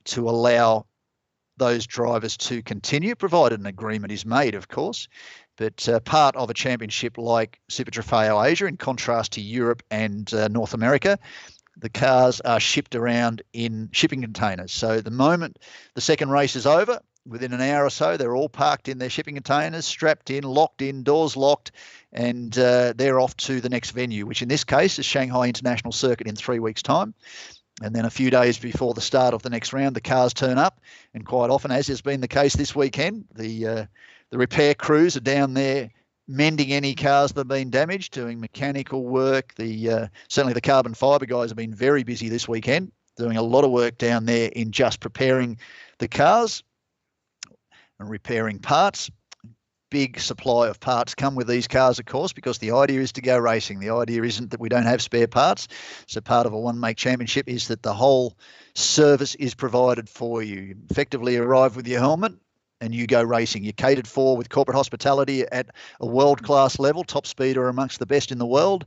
to allow those drivers to continue, provided an agreement is made, of course. But part of a championship like Super Trofeo Asia, in contrast to Europe and North America, the cars are shipped around in shipping containers. So the moment the second race is over, within an hour or so, they're all parked in their shipping containers, strapped in, locked in, doors locked, and they're off to the next venue, which in this case is Shanghai International Circuit in 3 weeks' time. And then a few days before the start of the next round, the cars turn up, and quite often, as has been the case this weekend, the repair crews are down there mending any cars that have been damaged, doing mechanical work. Certainly the carbon fibre guys have been very busy this weekend, doing a lot of work down there in just preparing the cars and repairing parts. Big supply of parts come with these cars, of course, because the idea is to go racing. The idea isn't that we don't have spare parts. So part of a one-make championship is that the whole service is provided for you. You effectively arrive with your helmet and you go racing. You're catered for with corporate hospitality at a world-class level. Top Speed are amongst the best in the world.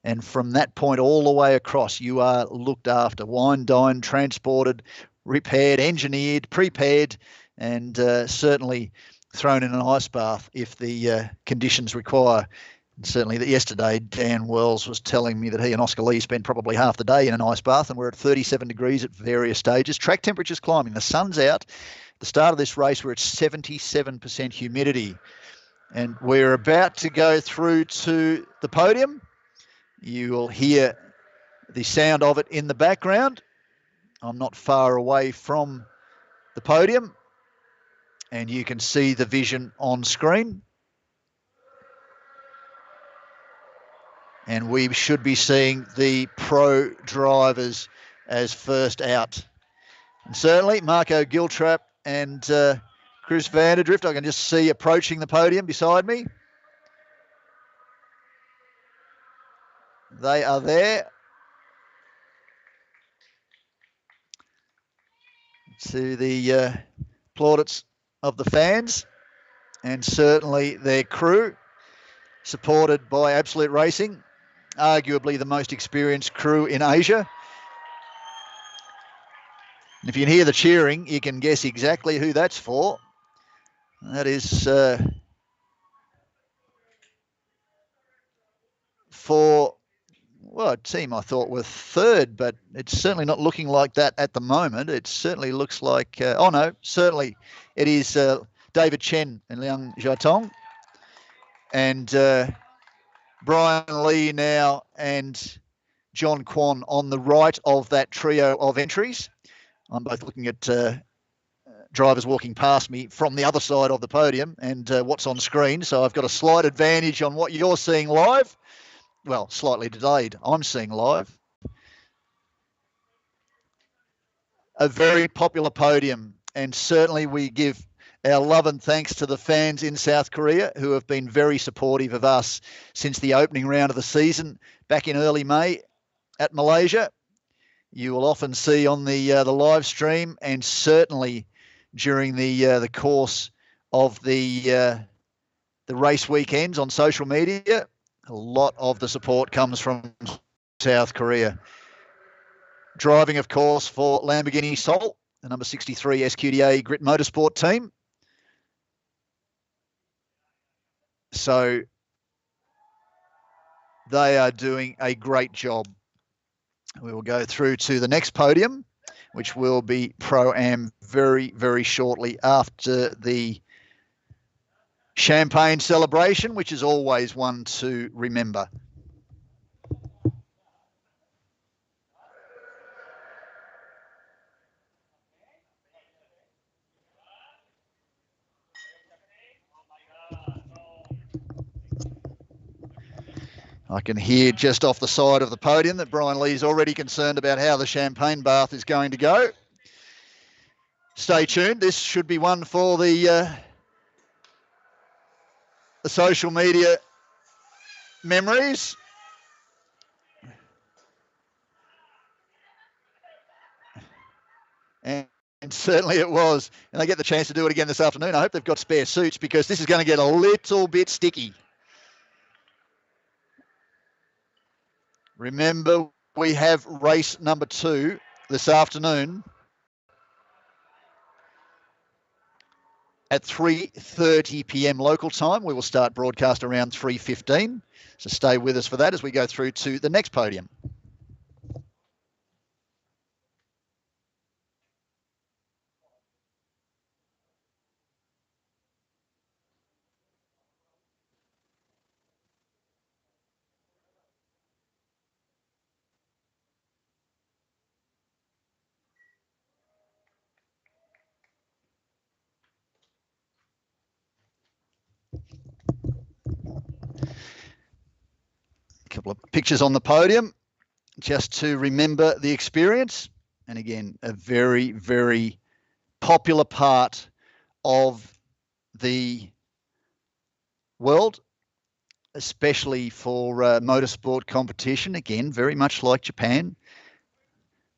And from that point all the way across, you are looked after, wine, dined, transported, repaired, engineered, prepared, and certainly thrown in an ice bath if the conditions require. And certainly yesterday, Dan Wells was telling me that he and Oscar Lee spent probably half the day in an ice bath, and we're at 37 degrees at various stages. Track temperature's climbing. The sun's out. At the start of this race, we're at 77% humidity. And we're about to go through to the podium. You will hear the sound of it in the background. I'm not far away from the podium, and you can see the vision on screen. And we should be seeing the pro drivers as first out. And certainly Marco Giltrap and Chris Vanderdrift, I can just see approaching the podium beside me. They are there. To the plaudits of the fans and certainly their crew, supported by Absolute Racing, arguably the most experienced crew in Asia. And if you can hear the cheering, you can guess exactly who that's for. That is for, well, a team I thought were third, but it's certainly not looking like that at the moment. It certainly looks like, oh no, certainly it is David Chen and Liang Xiaotong, and Brian Lee now and John Kwan on the right of that trio of entries. I'm both looking at drivers walking past me from the other side of the podium and what's on screen. So I've got a slight advantage on what you're seeing live. Well, slightly delayed. I'm seeing live. A very popular podium, and certainly we give our love and thanks to the fans in South Korea who have been very supportive of us since the opening round of the season back in early May at Malaysia. You will often see on the live stream, and certainly during the course of the race weekends on social media, a lot of the support comes from South Korea. Driving, of course, for Lamborghini Sol, the number 63 SQDA Grit Motorsport team. So they are doing a great job. We will go through to the next podium, which will be Pro-Am very, very shortly after the champagne celebration, which is always one to remember. I can hear just off the side of the podium that Brian Lee's already concerned about how the champagne bath is going to go. Stay tuned. This should be one for the social media memories. And certainly it was. And they get the chance to do it again this afternoon. I hope they've got spare suits because this is going to get a little bit sticky. Remember, we have race number 2 this afternoon at 3:30 p.m. local time. We will start broadcast around 3:15. So stay with us for that as we go through to the next podium. A couple of pictures on the podium just to remember the experience. And again, a very, very popular part of the world, especially for motorsport competition. Again, very much like Japan.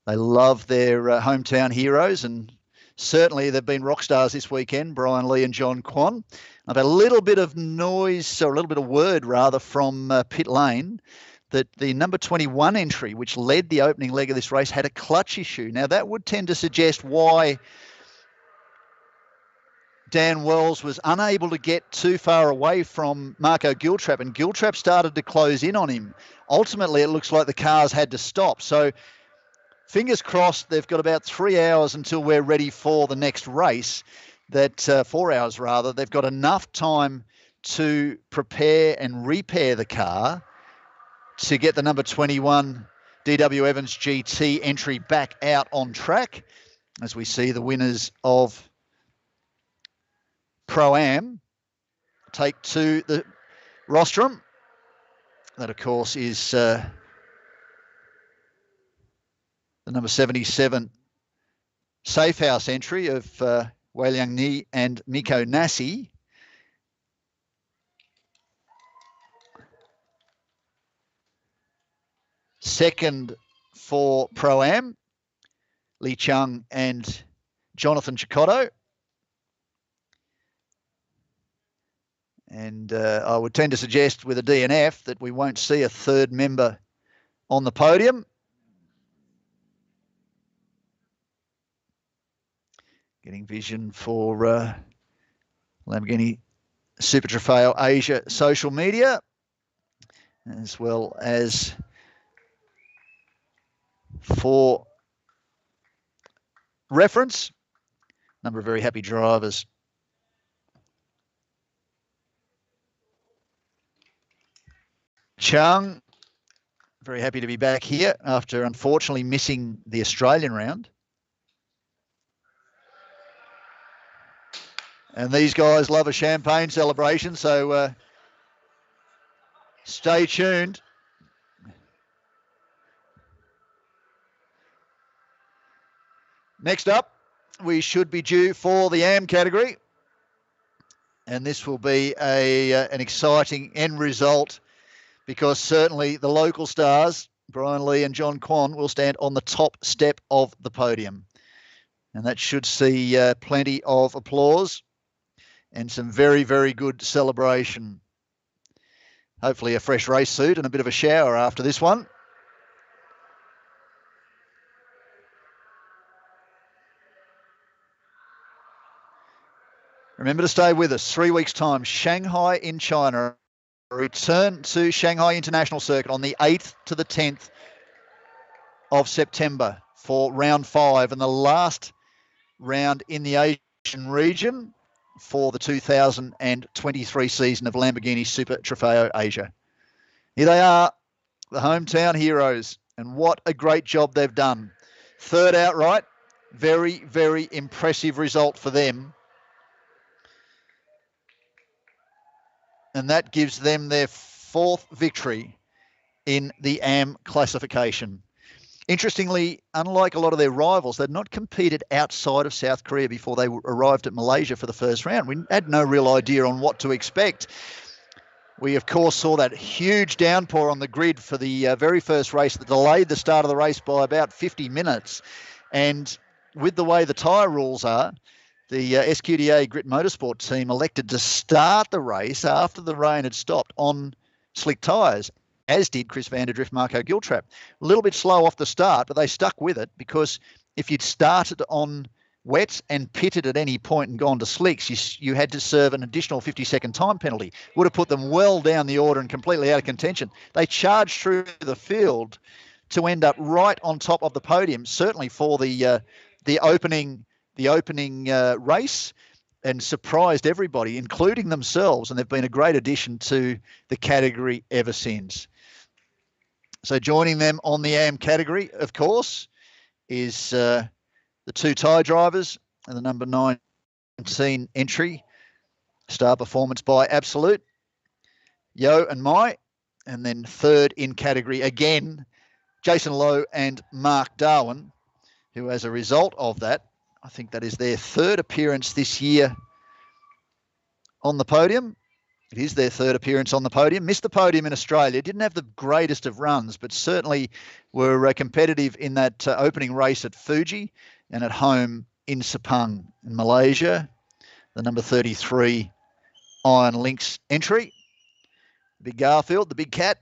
They love their hometown heroes, and certainly they've been rock stars this weekend, Brian Lee and John Kwon. I've had a little bit of noise, or a little bit of word rather, from pit lane that the number 21 entry, which led the opening leg of this race, had a clutch issue. Now, that would tend to suggest why Dan Wells was unable to get too far away from Marco Giltrap, and Giltrap started to close in on him. Ultimately, it looks like the cars had to stop. So fingers crossed, they've got about 3 hours until we're ready for the next race. That 4 hours rather, they've got enough time to prepare and repair the car to get the number 21 DW Evans GT entry back out on track as we see the winners of Pro-Am take to the rostrum. That, of course, is the number 77 Safe House entry of Wei Liang Ni and Miko Nasi. Second for Pro-Am, Li Chung and Jonathan Chicotto. And I would tend to suggest with a DNF that we won't see a third member on the podium. Getting vision for Lamborghini Super Trofeo Asia social media, as well as for reference, number of very happy drivers. Chung, very happy to be back here after unfortunately missing the Australian round. And these guys love a champagne celebration, so stay tuned. Next up, we should be due for the AM category. And this will be an exciting end result because certainly the local stars, Brian Lee and John Kwon, will stand on the top step of the podium. And that should see plenty of applause and some very, very good celebration. Hopefully a fresh race suit and a bit of a shower after this one. Remember to stay with us. 3 weeks' time, Shanghai in China. Return to Shanghai International Circuit on the 8th to the 10th of September for round 5 and the last round in the Asian region for the 2023 season of Lamborghini Super Trofeo Asia. Here they are, the hometown heroes, and what a great job they've done. Third outright, very, very impressive result for them. And that gives them their 4th victory in the AM classification. Interestingly, unlike a lot of their rivals, they'd not competed outside of South Korea before they arrived at Malaysia for the first round. We had no real idea on what to expect. We, of course, saw that huge downpour on the grid for the very first race that delayed the start of the race by about 50 minutes. And with the way the tyre rules are, the SQDA Grit Motorsport team elected to start the race after the rain had stopped on slick tyres, as did Chris Vanderdrift, Marco Giltrap. A little bit slow off the start, but they stuck with it because if you'd started on wet and pitted at any point and gone to slicks, you had to serve an additional 50-second time penalty. Would have put them well down the order and completely out of contention. They charged through the field to end up right on top of the podium, certainly for the opening race, and surprised everybody, including themselves, and they've been a great addition to the category ever since. So joining them on the AM category, of course, is the 2 Thai drivers and the number 19 entry, star performance by Absolute, Yo and Mai, and then 3rd in category again, Jason Lowe and Mark Darwin, who as a result of that, I think that is their 3rd appearance this year on the podium. It is their 3rd appearance on the podium. Missed the podium in Australia. Didn't have the greatest of runs, but certainly were competitive in that opening race at Fuji and at home in Sepang in Malaysia. The number 33 Iron Lynx entry. The big Garfield, the big cat,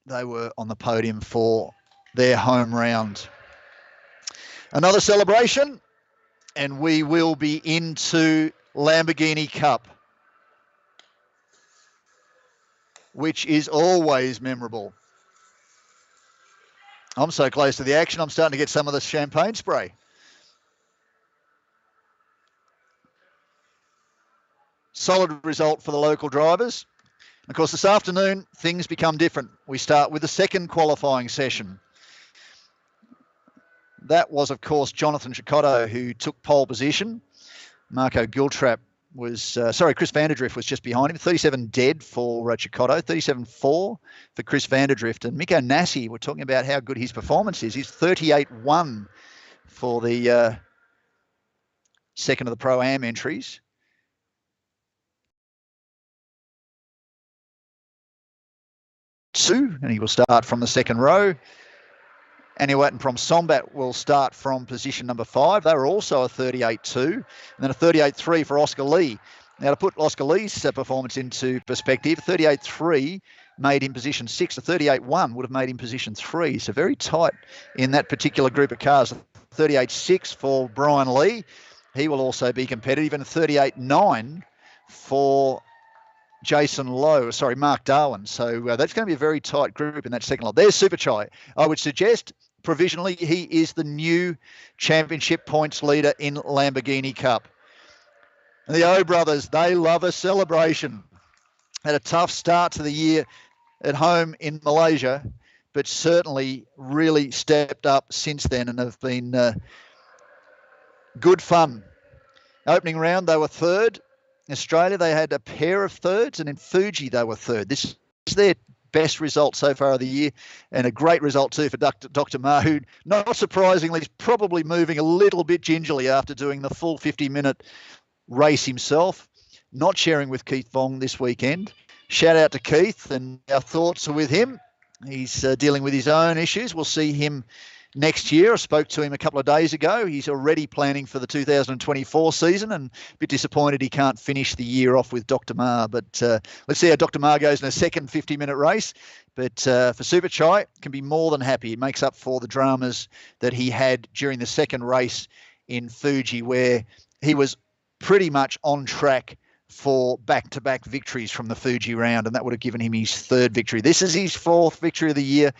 they were on the podium for their home round. Another celebration, and we will be into Lamborghini Cup, which is always memorable. I'm so close to the action, I'm starting to get some of the champagne spray. Solid result for the local drivers. Of course, this afternoon, things become different. We start with the 2nd qualifying session. That was, of course, Jonathan Chicotto, who took pole position. Marco Giltrap was, Chris Vanderdrift was just behind him. 37 dead for Chicotto, 37.4 for Chris Vanderdrift. And Miko Nassi, we're talking about how good his performance is. He's 38.1 for the 2nd of the Pro-Am entries. And he will start from the 2nd row. Anuatan from Sombat will start from position number 5. They were also a 38.2, and then a 38.3 for Oscar Lee. Now, to put Oscar Lee's performance into perspective, 38.3 made him position 6. A 38.1 would have made him position 3. So very tight in that particular group of cars. 38.6 for Brian Lee. He will also be competitive, and a 38.9 for Mark Darwin. So that's going to be a very tight group in that second lot. There's Super Chai. I would suggest provisionally he is the new championship points leader in Lamborghini Cup. And the O brothers, they love a celebration. Had a tough start to the year at home in Malaysia, but certainly really stepped up since then and have been good fun. Opening round, they were 3rd. In Australia, they had a pair of 3rds, and in Fuji, they were 3rd. This is their best result so far of the year, and a great result too for Dr. Ma, who, not surprisingly, is probably moving a little bit gingerly after doing the full 50-minute race himself, not sharing with Keith Vong this weekend. Shout out to Keith, and our thoughts are with him. He's dealing with his own issues. We'll see him next year. I spoke to him a couple of days ago. He's already planning for the 2024 season, and a bit disappointed he can't finish the year off with Dr. Ma. But let's see how Dr. Ma goes in a second 50-minute race. But for Super Chai, can be more than happy. It makes up for the dramas that he had during the second race in Fuji, where he was pretty much on track for back-to-back victories from the Fuji round, and that would have given him his 3rd victory. This is his 4th victory of the year.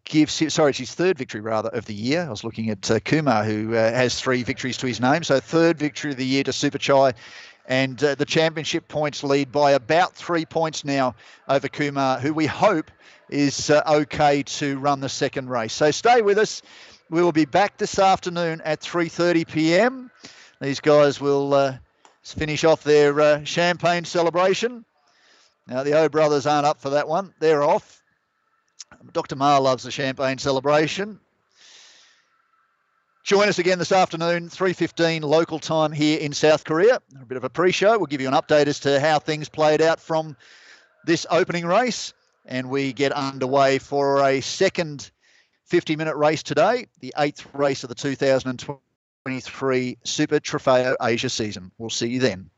gives him, sorry, it's his third victory rather of the year. I was looking at Kumar, who has 3 victories to his name. So third victory of the year to Super Chai. And the championship points lead by about 3 points now over Kumar, who we hope is okay to run the second race. So stay with us. We will be back this afternoon at 3:30 p.m. These guys will finish off their champagne celebration. Now, the O brothers aren't up for that one. They're off. Dr. Ma loves the champagne celebration. Join us again this afternoon, 3:15 local time here in South Korea. A bit of a pre-show. We'll give you an update as to how things played out from this opening race. And we get underway for a second 50-minute race today, the 8th race of the 2023 Super Trofeo Asia season. We'll see you then.